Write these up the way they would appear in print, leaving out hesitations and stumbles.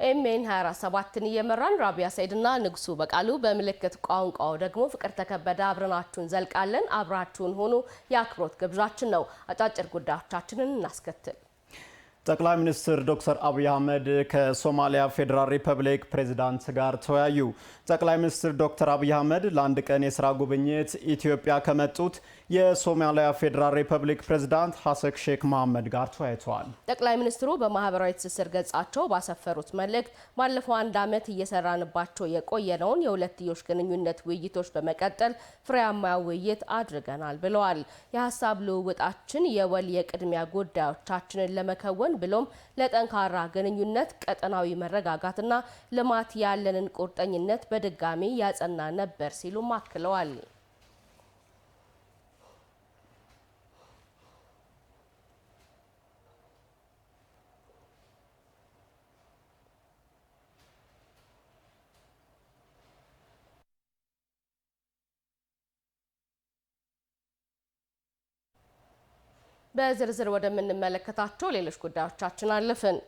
ኤምኤን 24/7ን እየመራን ራቢያ ሰይድና ንጉሱ በቃሉ በምልክት ቋንቋው ደግሞ ፍቅር ተከበደ አብረናችሁን ዘልቃለን። አብራችሁን ሆኑ የአክብሮት ግብዣችን ነው። አጫጭር ጉዳዮቻችንን እናስከትል። ጠቅላይ ሚኒስትር ዶክተር አብይ አህመድ ከሶማሊያ ፌዴራል ሪፐብሊክ ፕሬዝዳንት ጋር ተወያዩ። ጠቅላይ ሚኒስትር ዶክተር አብይ አህመድ ለአንድ ቀን የሥራ ጉብኝት ኢትዮጵያ ከመጡት የሶማሊያ ፌዴራል ሪፐብሊክ ፕሬዝዳንት ሐሰን ሼክ መሐመድ ጋር ተወያይተዋል። ጠቅላይ ሚኒስትሩ በማህበራዊ ትስስር ገጻቸው ባሰፈሩት መልእክት ባለፈው አንድ ዓመት እየሰራንባቸው የቆየነውን የሁለትዮሽ ግንኙነት ውይይቶች በመቀጠል ፍሬያማ ውይይት አድርገናል ብለዋል። የሐሳብ ልውውጣችን የወል የቅድሚያ ጉዳዮቻችንን ለመከወን ብሎም ለጠንካራ ግንኙነት ቀጠናዊ መረጋጋትና ልማት ያለንን ቁርጠኝነት በድጋሚ ያጸና ነበር ሲሉ አክለዋል። በዝርዝር ወደምንመለከታቸው ሌሎች ጉዳዮቻችን አለፍን።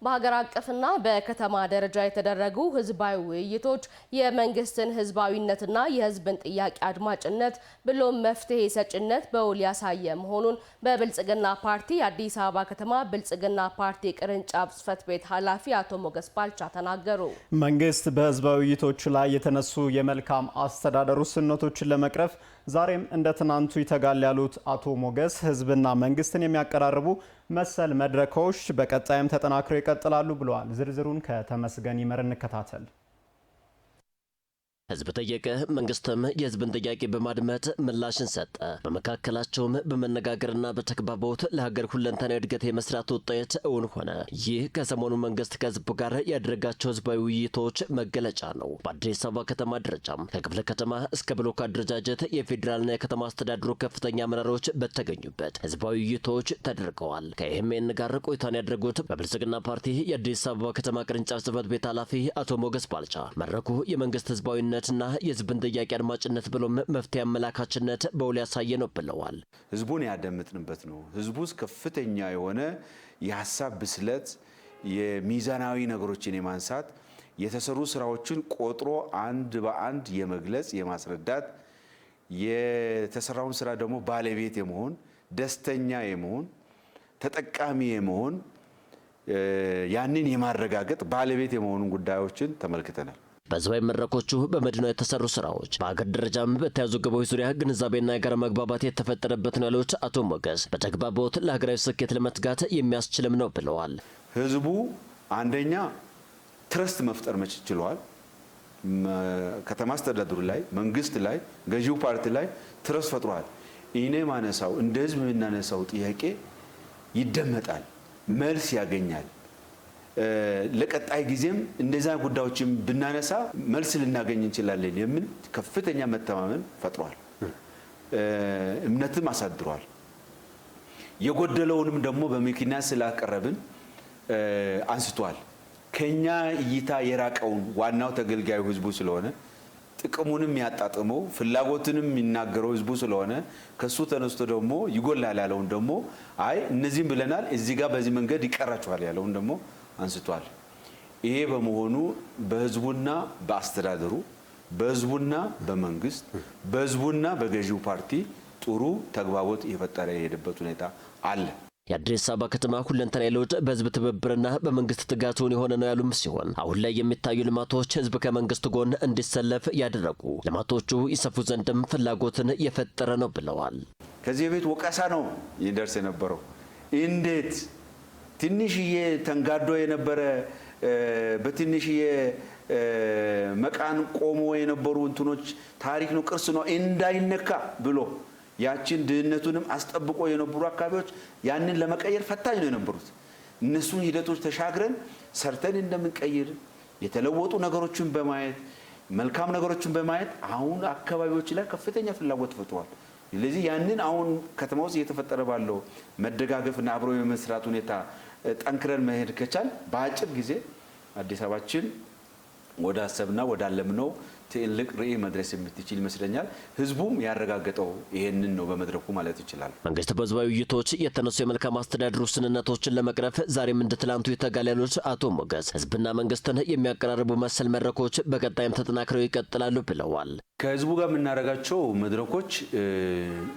በሀገር አቀፍና በከተማ ደረጃ የተደረጉ ህዝባዊ ውይይቶች የመንግስትን ህዝባዊነትና የህዝብን ጥያቄ አድማጭነት ብሎም መፍትሄ ሰጭነት በውል ያሳየ መሆኑን በብልጽግና ፓርቲ የአዲስ አበባ ከተማ ብልጽግና ፓርቲ ቅርንጫፍ ጽህፈት ቤት ኃላፊ አቶ ሞገስ ባልቻ ተናገሩ። መንግስት በህዝባዊ ውይይቶች ላይ የተነሱ የመልካም አስተዳደር ውስንነቶችን ለመቅረፍ ዛሬም እንደ ትናንቱ ይተጋል ያሉት አቶ ሞገስ ህዝብና መንግስትን የሚያቀራርቡ መሰል መድረኮች በቀጣይም ተጠናክረው ይቀጥላሉ ብለዋል። ዝርዝሩን ከተመስገን ይመር እንከታተል። ህዝብ ጠየቀ፣ መንግስትም የህዝብን ጥያቄ በማድመጥ ምላሽን ሰጠ። በመካከላቸውም በመነጋገርና በተግባቦት ለሀገር ሁለንተናዊ እድገት የመስራት ውጤት እውን ሆነ። ይህ ከሰሞኑ መንግስት ከህዝቡ ጋር ያደረጋቸው ህዝባዊ ውይይቶች መገለጫ ነው። በአዲስ አበባ ከተማ ደረጃም ከክፍለ ከተማ እስከ ብሎክ አደረጃጀት የፌዴራልና የከተማ አስተዳደሩ ከፍተኛ አመራሮች በተገኙበት ህዝባዊ ውይይቶች ተደርገዋል። ከኤምኤን ጋር ቆይታን ያደረጉት በብልጽግና ፓርቲ የአዲስ አበባ ከተማ ቅርንጫፍ ጽህፈት ቤት ኃላፊ አቶ ሞገስ ባልቻ መድረኩ የመንግስት ህዝባዊነት እና የህዝብን ጥያቄ አድማጭነት ብሎም መፍትሄ አመላካችነት በውል ያሳየ ነው ብለዋል። ህዝቡን ያደምጥንበት ነው። ህዝቡስ ከፍተኛ የሆነ የሐሳብ ብስለት፣ የሚዛናዊ ነገሮችን የማንሳት የተሰሩ ስራዎችን ቆጥሮ አንድ በአንድ የመግለጽ የማስረዳት የተሰራውን ስራ ደግሞ ባለቤት የመሆን ደስተኛ የመሆን ተጠቃሚ የመሆን ያንን የማረጋገጥ ባለቤት የመሆኑን ጉዳዮችን ተመልክተናል። በህዝባዊ መድረኮቹ በመዲናው የተሰሩ ስራዎች በሀገር ደረጃም በተያዙ ግቦች ዙሪያ ግንዛቤና የጋራ መግባባት የተፈጠረበት ነው ያሉት አቶ ሞገስ በተግባቦት ለሀገራዊ ስኬት ለመትጋት የሚያስችልም ነው ብለዋል። ህዝቡ አንደኛ ትረስት መፍጠር ችሏል። ከተማ አስተዳደሩ ላይ፣ መንግስት ላይ፣ ገዢው ፓርቲ ላይ ትረስት ፈጥሯል። እኔ ማነሳው እንደ ህዝብ የምናነሳው ጥያቄ ይደመጣል፣ መልስ ያገኛል። ለቀጣይ ጊዜም እንደዛ ጉዳዮችን ብናነሳ መልስ ልናገኝ እንችላለን የሚል ከፍተኛ መተማመን ፈጥሯል። እምነትም አሳድሯል። የጎደለውንም ደግሞ በምክንያት ስላቀረብን አንስቷል። ከኛ እይታ የራቀውን ዋናው ተገልጋዩ ህዝቡ ስለሆነ ጥቅሙንም ያጣጥመው ፍላጎትንም የሚናገረው ህዝቡ ስለሆነ ከሱ ተነስቶ ደግሞ ይጎላል ያለውን ደግሞ አይ እነዚህም ብለናል እዚህ ጋር በዚህ መንገድ ይቀራቸዋል ያለውን ደግሞ አንስቷል። ይሄ በመሆኑ በህዝቡና በአስተዳደሩ በህዝቡና በመንግስት በህዝቡና በገዢው ፓርቲ ጥሩ ተግባቦት የፈጠረ የሄደበት ሁኔታ አለ። የአዲስ አበባ ከተማ ሁለንተናዊ ለውጥ በህዝብ ትብብርና በመንግስት ትጋቱን የሆነ ነው ያሉም ሲሆን አሁን ላይ የሚታዩ ልማቶች ህዝብ ከመንግስት ጎን እንዲሰለፍ ያደረጉ ልማቶቹ ይሰፉ ዘንድም ፍላጎትን የፈጠረ ነው ብለዋል። ከዚህ ቤት ወቀሳ ነው ይደርስ የነበረው። እንዴት ትንሽዬ ተንጋዶ የነበረ በትንሽዬ መቃን ቆሞ የነበሩ እንትኖች ታሪክ ነው ቅርስ ነው እንዳይነካ ብሎ ያችን ድህነቱንም አስጠብቆ የነበሩ አካባቢዎች ያንን ለመቀየር ፈታኝ ነው የነበሩት። እነሱን ሂደቶች ተሻግረን ሰርተን እንደምንቀይር የተለወጡ ነገሮችን በማየት መልካም ነገሮችን በማየት አሁን አካባቢዎች ላይ ከፍተኛ ፍላጎት ፈጥሯል። ስለዚህ ያንን አሁን ከተማ ውስጥ እየተፈጠረ ባለው መደጋገፍና አብሮ የመስራት ሁኔታ ጠንክረን መሄድ ከቻል በአጭር ጊዜ አዲስ አበባችን ወደ አሰብና ወደ አለምነው ትልቅ ራዕይ መድረስ የምትችል ይመስለኛል። ህዝቡም ያረጋገጠው ይሄንን ነው በመድረኩ ማለት ይችላል። መንግስት በህዝባዊ ውይይቶች የተነሱ የመልካም አስተዳደር ውስንነቶችን ለመቅረፍ ዛሬም እንደ ትላንቱ ይተጋል ያሉት አቶ ሞገስ ህዝብና መንግስትን የሚያቀራርቡ መሰል መድረኮች በቀጣይም ተጠናክረው ይቀጥላሉ ብለዋል። ከህዝቡ ጋር የምናደርጋቸው መድረኮች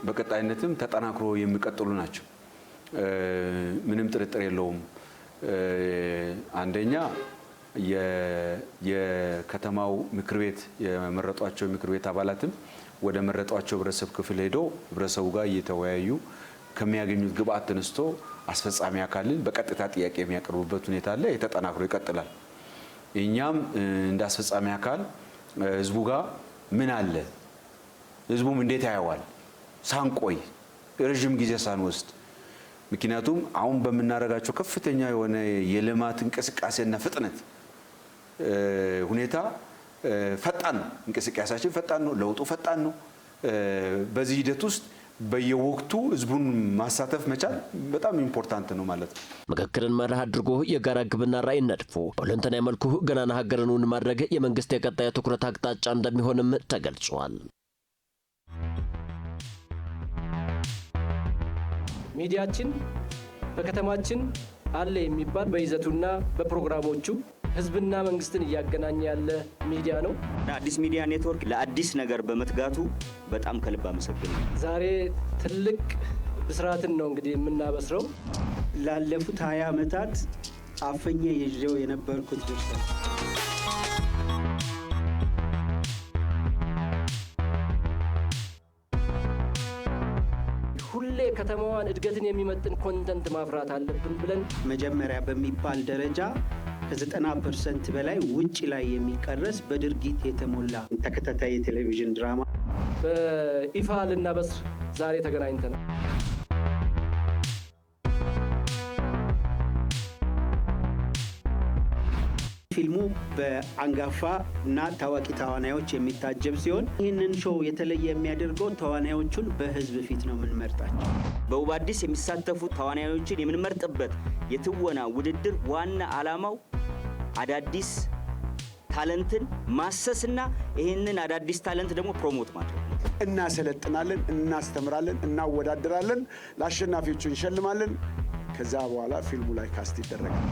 በቀጣይነትም ተጠናክሮ የሚቀጥሉ ናቸው። ምንም ጥርጥር የለውም። አንደኛ የከተማው ምክር ቤት የመረጧቸው ምክር ቤት አባላትም ወደ መረጧቸው ህብረተሰብ ክፍል ሄደው ህብረተሰቡ ጋር እየተወያዩ ከሚያገኙት ግብአት ተነስቶ አስፈጻሚ አካልን በቀጥታ ጥያቄ የሚያቀርቡበት ሁኔታ አለ። የተጠናክሮ ይቀጥላል። እኛም እንደ አስፈጻሚ አካል ህዝቡ ጋር ምን አለ፣ ህዝቡም እንዴት ያየዋል ሳንቆይ ረጅም ጊዜ ሳንወስድ፣ ምክንያቱም አሁን በመናረጋቸው ከፍተኛ የሆነ የልማት እንቅስቃሴና ፍጥነት ሁኔታ ፈጣን ነው። እንቅስቃሴያችን ፈጣን ነው። ለውጡ ፈጣን ነው። በዚህ ሂደት ውስጥ በየወቅቱ ህዝቡን ማሳተፍ መቻል በጣም ኢምፖርታንት ነው ማለት ነው። ምክክርን መርህ አድርጎ የጋራ ግብና ራዕይ ነድፎ በሁለንተናዊ መልኩ ገናና ሀገርን እውን ማድረግ የመንግስት የቀጣይ ትኩረት አቅጣጫ እንደሚሆንም ተገልጿል። ሚዲያችን በከተማችን አለ የሚባል በይዘቱና በፕሮግራሞቹ ህዝብና መንግስትን እያገናኘ ያለ ሚዲያ ነው። አዲስ ሚዲያ ኔትወርክ ለአዲስ ነገር በመትጋቱ በጣም ከልብ አመሰግናለሁ። ዛሬ ትልቅ ብስራትን ነው እንግዲህ የምናበስረው። ላለፉት 20 ዓመታት አፈኘ ይዤው የነበርኩት ድርሰት ሁሌ ከተማዋን እድገትን የሚመጥን ኮንተንት ማፍራት አለብን ብለን መጀመሪያ በሚባል ደረጃ ከ90% በላይ ውጭ ላይ የሚቀረስ በድርጊት የተሞላ ተከታታይ የቴሌቪዥን ድራማ በይፋ ልናበስር ዛሬ ተገናኝተናል። ፊልሙ በአንጋፋ እና ታዋቂ ተዋናዮች የሚታጀብ ሲሆን ይህንን ሾው የተለየ የሚያደርገው ተዋናዮቹን በህዝብ ፊት ነው የምንመርጣቸው። በውብ አዲስ የሚሳተፉ ተዋናዮችን የምንመርጥበት የትወና ውድድር ዋና ዓላማው አዳዲስ ታለንትን ማሰስና ይህንን አዳዲስ ታለንት ደግሞ ፕሮሞት ማድረግ። እናሰለጥናለን፣ እናስተምራለን፣ እናወዳደራለን፣ ለአሸናፊዎቹ እንሸልማለን። ከዛ በኋላ ፊልሙ ላይ ካስት ይደረጋል።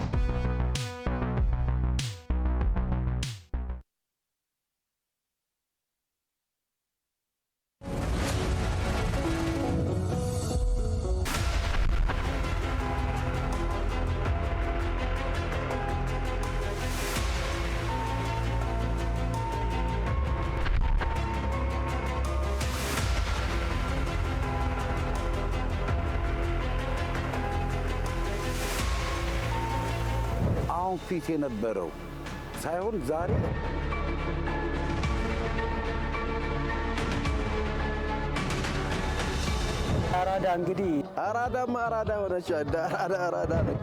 ፊት የነበረው ሳይሆን ዛሬ አራዳ እንግዲህ አራዳማ አራዳ ሆነች። አራዳ ነው።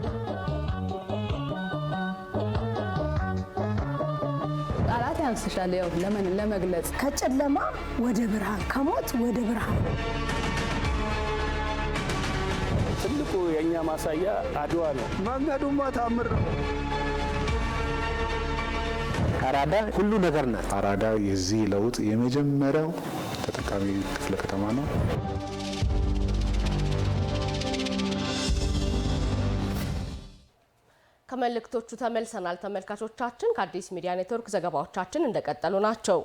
ቃላት ያንስሻል ያው ለመግለጽ ከጨለማ ወደ ብርሃን ከሞት ወደ ብርሃን። ትልቁ የኛ ማሳያ አድዋ ነው። መንገዱማ ታምር ነው። አራዳ ሁሉ ነገር ናት። አራዳ የዚህ ለውጥ የመጀመሪያው ተጠቃሚ ክፍለ ከተማ ነው። ከመልእክቶቹ ተመልሰናል። ተመልካቾቻችን ከአዲስ ሚዲያ ኔትወርክ ዘገባዎቻችን እንደቀጠሉ ናቸው።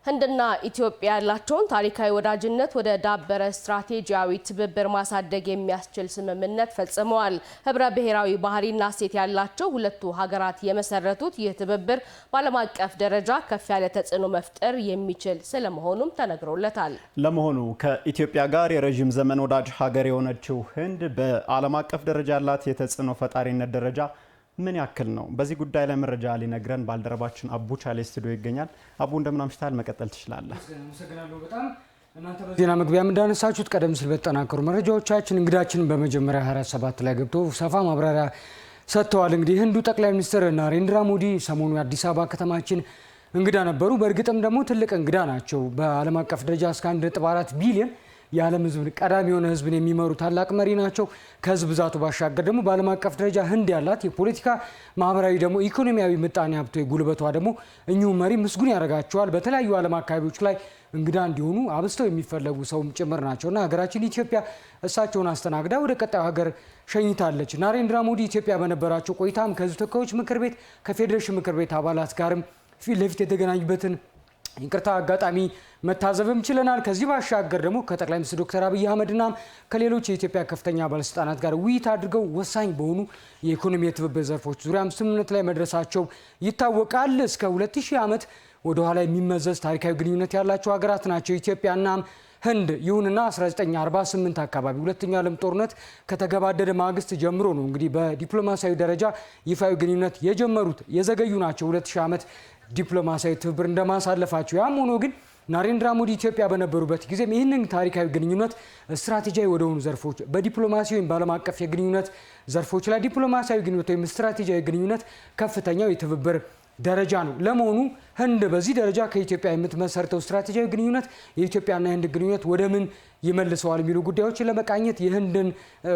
ህንድና ኢትዮጵያ ያላቸውን ታሪካዊ ወዳጅነት ወደ ዳበረ ስትራቴጂያዊ ትብብር ማሳደግ የሚያስችል ስምምነት ፈጽመዋል። ህብረ ብሔራዊ ባህሪና እሴት ያላቸው ሁለቱ ሀገራት የመሰረቱት ይህ ትብብር በዓለም አቀፍ ደረጃ ከፍ ያለ ተጽዕኖ መፍጠር የሚችል ስለመሆኑም ተነግሮለታል። ለመሆኑ ከኢትዮጵያ ጋር የረዥም ዘመን ወዳጅ ሀገር የሆነችው ህንድ በዓለም አቀፍ ደረጃ ያላት የተጽዕኖ ፈጣሪነት ደረጃ ምን ያክል ነው? በዚህ ጉዳይ ላይ መረጃ ሊነግረን ባልደረባችን አቡ ቻሌ ስቱዲዮ ይገኛል። አቡ እንደምን አምሽታል? መቀጠል ትችላለህ። አመሰግናለሁ በጣም። እናንተ በዜና መግቢያም እንዳነሳችሁት ቀደም ሲል በተጠናከሩ መረጃዎቻችን እንግዳችን በመጀመሪያ 27 ላይ ገብቶ ሰፋ ማብራሪያ ሰጥተዋል። እንግዲህ ህንዱ ጠቅላይ ሚኒስትር ናሬንድራ ሞዲ ሰሞኑ የአዲስ አበባ ከተማችን እንግዳ ነበሩ። በእርግጥም ደግሞ ትልቅ እንግዳ ናቸው። በዓለም አቀፍ ደረጃ እስከ 1.4 ቢሊዮን የዓለም ህዝብ ቀዳሚ የሆነ ህዝብን የሚመሩ ታላቅ መሪ ናቸው። ከህዝብ ብዛቱ ባሻገር ደግሞ በዓለም አቀፍ ደረጃ ህንድ ያላት የፖለቲካ ማህበራዊ ደግሞ ኢኮኖሚያዊ ምጣኔ ሀብታዊ ጉልበቷ ደግሞ እኚሁ መሪ ምስጉን ያደርጋቸዋል። በተለያዩ ዓለም አካባቢዎች ላይ እንግዳ እንዲሆኑ አብስተው የሚፈለጉ ሰውም ጭምር ናቸውና ሀገራችን ኢትዮጵያ እሳቸውን አስተናግዳ ወደ ቀጣዩ ሀገር ሸኝታለች። ናሬንድራ ሞዲ ኢትዮጵያ በነበራቸው ቆይታም ከህዝብ ተወካዮች ምክር ቤት ከፌዴሬሽን ምክር ቤት አባላት ጋርም ፊት ለፊት የተገናኙበትን ይቅርታ አጋጣሚ መታዘብም ችለናል። ከዚህ ባሻገር ደግሞ ከጠቅላይ ሚኒስትር ዶክተር አብይ አህመድና ከሌሎች የኢትዮጵያ ከፍተኛ ባለስልጣናት ጋር ውይይት አድርገው ወሳኝ በሆኑ የኢኮኖሚ የትብብር ዘርፎች ዙሪያም ስምምነት ላይ መድረሳቸው ይታወቃል። እስከ 2000 ዓመት ወደ ኋላ የሚመዘዝ ታሪካዊ ግንኙነት ያላቸው ሀገራት ናቸው ኢትዮጵያና ህንድ። ይሁንና 1948 አካባቢ ሁለተኛው ዓለም ጦርነት ከተገባደደ ማግስት ጀምሮ ነው እንግዲህ በዲፕሎማሲያዊ ደረጃ ይፋዊ ግንኙነት የጀመሩት። የዘገዩ ናቸው 2000 ዓመት ዲፕሎማሲያዊ ትብብር እንደማሳለፋቸው። ያም ሆኖ ግን ናሬንድራ ሞዲ ኢትዮጵያ በነበሩበት ጊዜም ይህንን ታሪካዊ ግንኙነት ስትራቴጂያዊ ወደሆኑ ዘርፎች በዲፕሎማሲ ወይም በዓለም አቀፍ የግንኙነት ዘርፎች ላይ ዲፕሎማሲያዊ ግንኙነት ወይም ስትራቴጂያዊ ግንኙነት ከፍተኛው የትብብር ደረጃ ነው። ለመሆኑ ህንድ በዚህ ደረጃ ከኢትዮጵያ የምትመሰርተው ስትራቴጂያዊ ግንኙነት የኢትዮጵያና የህንድ ግንኙነት ወደ ምን ይመልሰዋል የሚሉ ጉዳዮችን ለመቃኘት የህንድን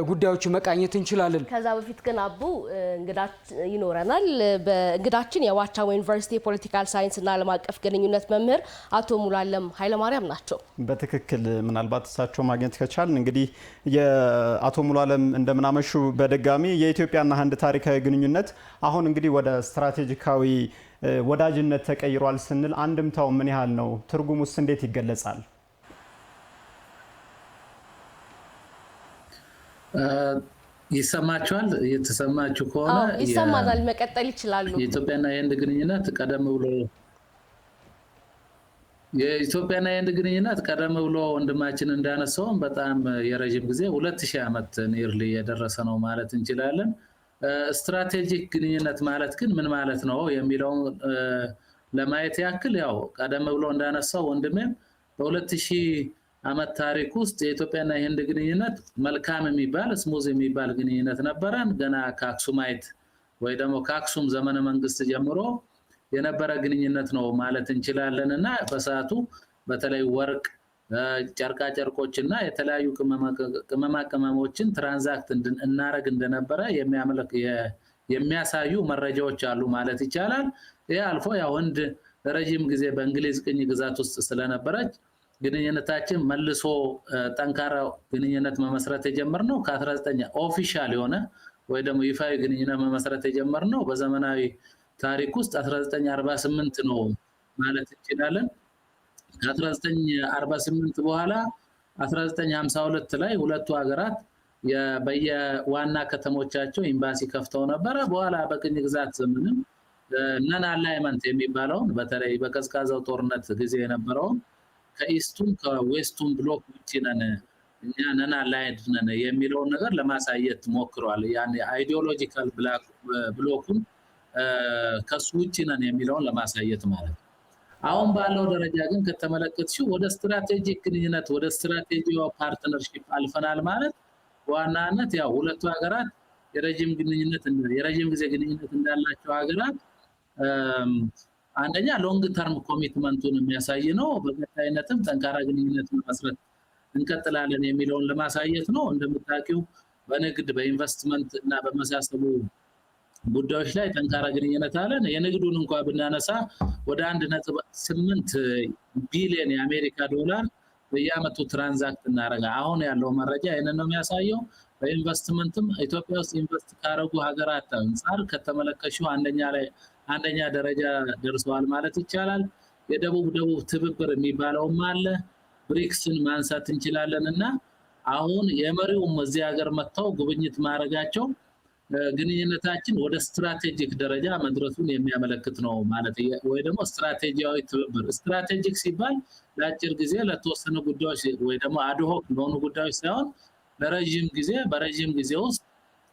ጉዳዮች መቃኘት እንችላለን። ከዛ በፊት ግን አቡ እንግዳችን ይኖረናል። በእንግዳችን የዋቻሞ ዩኒቨርሲቲ የፖለቲካል ሳይንስና ዓለም አቀፍ ግንኙነት መምህር አቶ ሙሉዓለም ኃይለማርያም ናቸው። በትክክል ምናልባት እሳቸው ማግኘት ከቻልን እንግዲህ የአቶ ሙሉዓለም እንደምናመሹ በድጋሚ የኢትዮጵያና ህንድ ታሪካዊ ግንኙነት አሁን እንግዲህ ወደ ስትራቴጂካዊ ወዳጅነት ተቀይሯል ስንል አንድምታው ምን ያህል ነው? ትርጉሙስ እንዴት ይገለጻል? ይሰማችኋል? የተሰማችሁ ከሆነ ይሰማናል። መቀጠል ይችላሉ። የኢትዮጵያና የህንድ ግንኙነት ቀደም ብሎ ወንድማችን እንዳነሳውም በጣም የረጅም ጊዜ 2000 ዓመት ኒርሊ የደረሰ ነው ማለት እንችላለን። ስትራቴጂክ ግንኙነት ማለት ግን ምን ማለት ነው የሚለውን ለማየት ያክል ያው ቀደም ብሎ እንዳነሳው ወንድሜም በ2000 ዓመት ታሪክ ውስጥ የኢትዮጵያና የህንድ ግንኙነት መልካም የሚባል ስሙዝ የሚባል ግንኙነት ነበረን። ገና ከአክሱማይት ወይ ደግሞ ከአክሱም ዘመነ መንግስት ጀምሮ የነበረ ግንኙነት ነው ማለት እንችላለን እና በሰዓቱ በተለይ ወርቅ፣ ጨርቃ ጨርቆችና የተለያዩ ቅመማ ቅመሞችን ትራንዛክት እናረግ እንደነበረ የሚያሳዩ መረጃዎች አሉ ማለት ይቻላል። ይህ አልፎ ያው ህንድ ለረጅም ጊዜ በእንግሊዝ ቅኝ ግዛት ውስጥ ስለነበረች ግንኙነታችን መልሶ ጠንካራ ግንኙነት መመስረት የጀመርነው ከ19 ኦፊሻል የሆነ ወይ ደግሞ ይፋዊ ግንኙነት መመስረት የጀመርነው በዘመናዊ ታሪክ ውስጥ 1948 ነው ማለት እንችላለን። ከ1948 በኋላ 1952 ላይ ሁለቱ ሀገራት በየዋና ከተሞቻቸው ኤምባሲ ከፍተው ነበረ። በኋላ በቅኝ ግዛት ዘመንም ነን አላይመንት የሚባለውን በተለይ በቀዝቃዛው ጦርነት ጊዜ የነበረውን ከኢስቱም ከዌስቱም ብሎክ ውጪ ነን እኛ ነን አላይድ ነን የሚለውን ነገር ለማሳየት ሞክሯል። ያን አይዲዮሎጂካል ብሎኩን ከሱ ውጪ ነን የሚለውን ለማሳየት ማለት ነው። አሁን ባለው ደረጃ ግን ከተመለከትሽው ወደ ስትራቴጂክ ግንኙነት ወደ ስትራቴጂክ ፓርትነርሺፕ አልፈናል ማለት በዋናነት ያው ሁለቱ ሀገራት የረጅም ጊዜ ግንኙነት እንዳላቸው ሀገራት አንደኛ ሎንግ ተርም ኮሚትመንቱን የሚያሳይ ነው። በቀጣይነትም ጠንካራ ግንኙነት መመስረት እንቀጥላለን የሚለውን ለማሳየት ነው። እንደምታውቂው በንግድ በኢንቨስትመንት እና በመሳሰሉ ጉዳዮች ላይ ጠንካራ ግንኙነት አለን። የንግዱን እንኳን ብናነሳ ወደ 1.8 ቢሊዮን የአሜሪካ ዶላር በየአመቱ ትራንዛክት እናደርጋ አሁን ያለው መረጃ ይህንን ነው የሚያሳየው። በኢንቨስትመንትም ኢትዮጵያ ውስጥ ኢንቨስት ካደረጉ ሀገራት አንጻር ከተመለከሽው አንደኛ ደረጃ ደርሰዋል ማለት ይቻላል። የደቡብ ትብብር የሚባለውም አለ። ብሪክስን ማንሳት እንችላለን እና አሁን የመሪውም እዚህ ሀገር መጥተው ጉብኝት ማድረጋቸው ግንኙነታችን ወደ ስትራቴጂክ ደረጃ መድረሱን የሚያመለክት ነው ማለት ወይ ደግሞ ስትራቴጂያዊ ትብብር። ስትራቴጂክ ሲባል ለአጭር ጊዜ ለተወሰኑ ጉዳዮች ወይ ደግሞ አድሆክ ለሆኑ ጉዳዮች ሳይሆን በረጅም ጊዜ ውስጥ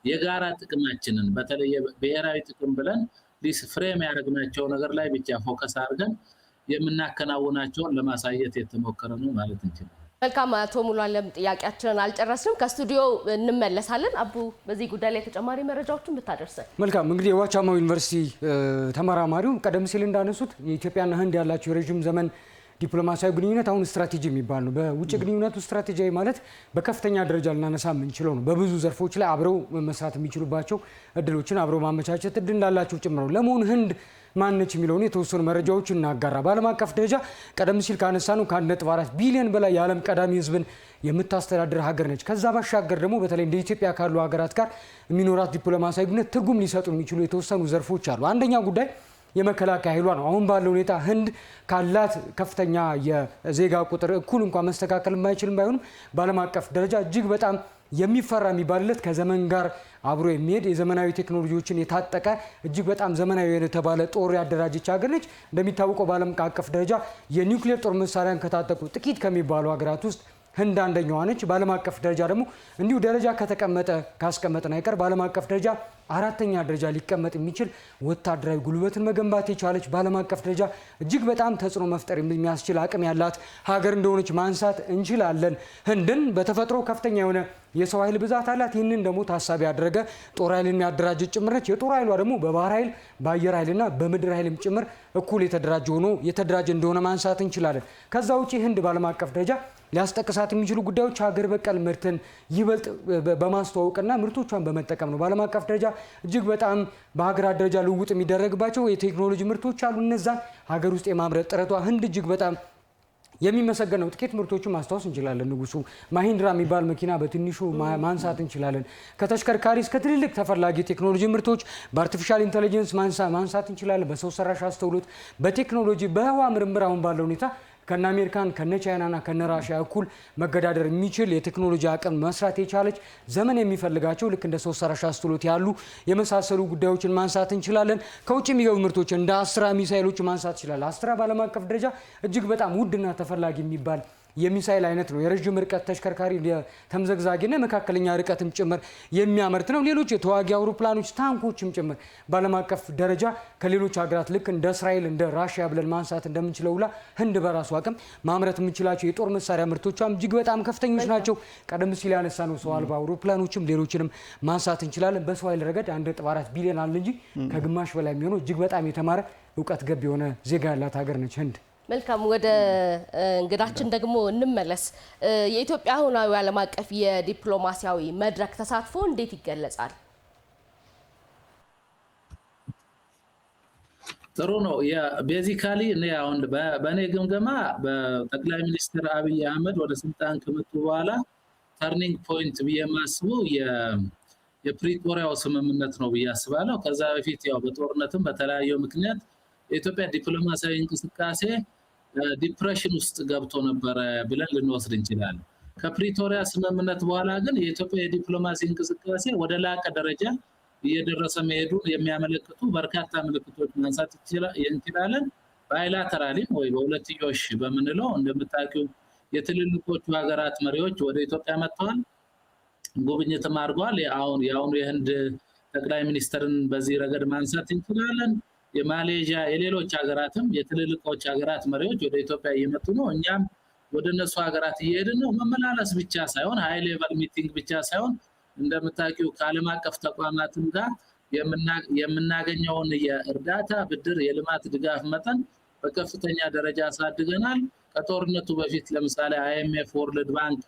የጋራ ጥቅማችንን በተለይ ብሔራዊ ጥቅም ብለን ፍሬም ያደረግናቸው ነገር ላይ ብቻ ፎከስ አድርገን የምናከናውናቸውን ለማሳየት የተሞከረ ነው ማለት እንችላለን። መልካም አቶ ሙሉዓለም ጥያቄያችንን አልጨረስንም፣ ከስቱዲዮ እንመለሳለን። አቡ በዚህ ጉዳይ ላይ ተጨማሪ መረጃዎችን ብታደርሰን። መልካም እንግዲህ የዋቻሞ ዩኒቨርሲቲ ተመራማሪው ቀደም ሲል እንዳነሱት የኢትዮጵያና ህንድ ያላቸው የረጅም ዘመን ዲፕሎማሲያዊ ግንኙነት አሁን ስትራቴጂ የሚባል ነው። በውጭ ግንኙነቱ ስትራቴጂያዊ ማለት በከፍተኛ ደረጃ ልናነሳ የምንችለው ነው። በብዙ ዘርፎች ላይ አብረው መስራት የሚችሉባቸው እድሎችን አብረው ማመቻቸት እድል እንዳላቸው ጭምር ነው። ለመሆኑ ህንድ ማነች የሚለውን የተወሰኑ መረጃዎች እናጋራ። በዓለም አቀፍ ደረጃ ቀደም ሲል ካነሳ ነው ከ1.4 ቢሊዮን በላይ የዓለም ቀዳሚ ህዝብን የምታስተዳድር ሀገር ነች። ከዛ ባሻገር ደግሞ በተለይ እንደ ኢትዮጵያ ካሉ ሀገራት ጋር የሚኖራት ዲፕሎማሲያዊ ግንኙነት ትርጉም ሊሰጡ የሚችሉ የተወሰኑ ዘርፎች አሉ። አንደኛው ጉዳይ የመከላከያ ኃይሏ ነው። አሁን ባለው ሁኔታ ህንድ ካላት ከፍተኛ የዜጋ ቁጥር እኩል እንኳን መስተካከል የማይችልም ባይሆንም በዓለም አቀፍ ደረጃ እጅግ በጣም የሚፈራ የሚባልለት ከዘመን ጋር አብሮ የሚሄድ የዘመናዊ ቴክኖሎጂዎችን የታጠቀ እጅግ በጣም ዘመናዊ የተባለ ጦር ያደራጀች ሀገር ነች። እንደሚታወቀው በዓለም አቀፍ ደረጃ የኒውክሌር ጦር መሳሪያን ከታጠቁ ጥቂት ከሚባሉ ሀገራት ውስጥ ህንድ አንደኛዋ ነች። በዓለም አቀፍ ደረጃ ደግሞ እንዲሁ ደረጃ ካስቀመጠን አይቀር በዓለም አቀፍ ደረጃ አራተኛ ደረጃ ሊቀመጥ የሚችል ወታደራዊ ጉልበትን መገንባት የቻለች በዓለም አቀፍ ደረጃ እጅግ በጣም ተጽዕኖ መፍጠር የሚያስችል አቅም ያላት ሀገር እንደሆነች ማንሳት እንችላለን። ህንድን በተፈጥሮ ከፍተኛ የሆነ የሰው ኃይል ብዛት አላት። ይህንን ደግሞ ታሳቢ ያደረገ ጦር ኃይልን ያደራጀች ጭምር ነች። የጦር ኃይሏ ደግሞ በባህር ኃይል፣ በአየር ኃይልና በምድር ኃይልም ጭምር እኩል የተደራጀ እንደሆነ ማንሳት እንችላለን። ከዛ ውጪ ህንድ በዓለም አቀፍ ደረጃ ሊያስጠቅሳት የሚችሉ ጉዳዮች ሀገር በቀል ምርትን ይበልጥ በማስተዋወቅና ምርቶቿን በመጠቀም ነው። በዓለም አቀፍ ደረጃ እጅግ በጣም በሀገራት ደረጃ ልውውጥ የሚደረግባቸው የቴክኖሎጂ ምርቶች አሉ። እነዛን ሀገር ውስጥ የማምረት ጥረቷ ህንድ እጅግ በጣም የሚመሰገነው። ጥቂት ምርቶችን ማስታወስ እንችላለን። ንጉሱ ማሂንድራ የሚባል መኪና በትንሹ ማንሳት እንችላለን። ከተሽከርካሪ እስከ ትልልቅ ተፈላጊ ቴክኖሎጂ ምርቶች በአርቲፊሻል ኢንተለጀንስ ማንሳት እንችላለን። በሰው ሰራሽ አስተውሎት፣ በቴክኖሎጂ፣ በህዋ ምርምር አሁን ባለው ሁኔታ ከነ አሜሪካን ከነ ቻይናና ከነ ራሽያ እኩል መገዳደር የሚችል የቴክኖሎጂ አቅም መስራት የቻለች ዘመን የሚፈልጋቸው ልክ እንደ ሰው ሰራሽ አስተውሎት ያሉ የመሳሰሉ ጉዳዮችን ማንሳት እንችላለን። ከውጭ የሚገቡ ምርቶች እንደ አስትራ ሚሳይሎች ማንሳት እንችላለን። አስትራ በዓለም አቀፍ ደረጃ እጅግ በጣም ውድና ተፈላጊ የሚባል የሚሳይል አይነት ነው። የረጅም ርቀት ተሽከርካሪ ተምዘግዛጊና መካከለኛ ርቀትም ጭምር የሚያመርት ነው። ሌሎች የተዋጊ አውሮፕላኖች፣ ታንኮችም ጭምር በዓለም አቀፍ ደረጃ ከሌሎች ሀገራት ልክ እንደ እስራኤል እንደ ራሽያ ብለን ማንሳት እንደምንችለው ሁላ ህንድ በራሱ አቅም ማምረት የምንችላቸው የጦር መሳሪያ ምርቶቿም እጅግ በጣም ከፍተኞች ናቸው። ቀደም ሲል ያነሳ ነው ሰው አልባ አውሮፕላኖችም ሌሎችንም ማንሳት እንችላለን። በሰው ኃይል ረገድ 1.4 ቢሊዮን አለ እንጂ ከግማሽ በላይ የሚሆነው እጅግ በጣም የተማረ እውቀት ገብ የሆነ ዜጋ ያላት ሀገር ነች ህንድ። መልካም፣ ወደ እንግዳችን ደግሞ እንመለስ። የኢትዮጵያ አሁናዊ ዓለም አቀፍ የዲፕሎማሲያዊ መድረክ ተሳትፎ እንዴት ይገለጻል? ጥሩ ነው። ቤዚካሊ እኔ አሁን በእኔ ግምገማ በጠቅላይ ሚኒስትር አብይ አህመድ ወደ ስልጣን ከመጡ በኋላ ተርኒንግ ፖይንት ብዬ የማስበው የፕሪቶሪያው ስምምነት ነው ብዬ አስባለሁ። ከዛ በፊት ያው በጦርነትም በተለያየ ምክንያት የኢትዮጵያ ዲፕሎማሲያዊ እንቅስቃሴ ዲፕሬሽን ውስጥ ገብቶ ነበረ ብለን ልንወስድ እንችላለን። ከፕሪቶሪያ ስምምነት በኋላ ግን የኢትዮጵያ የዲፕሎማሲ እንቅስቃሴ ወደ ላቀ ደረጃ እየደረሰ መሄዱን የሚያመለክቱ በርካታ ምልክቶች ማንሳት እንችላለን። ባይላተራሊም ወይ በሁለትዮሽ በምንለው እንደምታውቂው የትልልቆቹ ሀገራት መሪዎች ወደ ኢትዮጵያ መጥተዋል፣ ጉብኝትም አድርገዋል። የአሁኑ የህንድ ጠቅላይ ሚኒስትርን በዚህ ረገድ ማንሳት እንችላለን። የማሌዥያ የሌሎች ሀገራትም የትልልቆች ሀገራት መሪዎች ወደ ኢትዮጵያ እየመጡ ነው። እኛም ወደ እነሱ ሀገራት እየሄድን ነው። መመላለስ ብቻ ሳይሆን ሃይ ሌቨል ሚቲንግ ብቻ ሳይሆን እንደምታውቂው ከዓለም አቀፍ ተቋማትም ጋር የምናገኘውን የእርዳታ ብድር፣ የልማት ድጋፍ መጠን በከፍተኛ ደረጃ አሳድገናል። ከጦርነቱ በፊት ለምሳሌ አይኤምኤፍ፣ ወርልድ ባንክ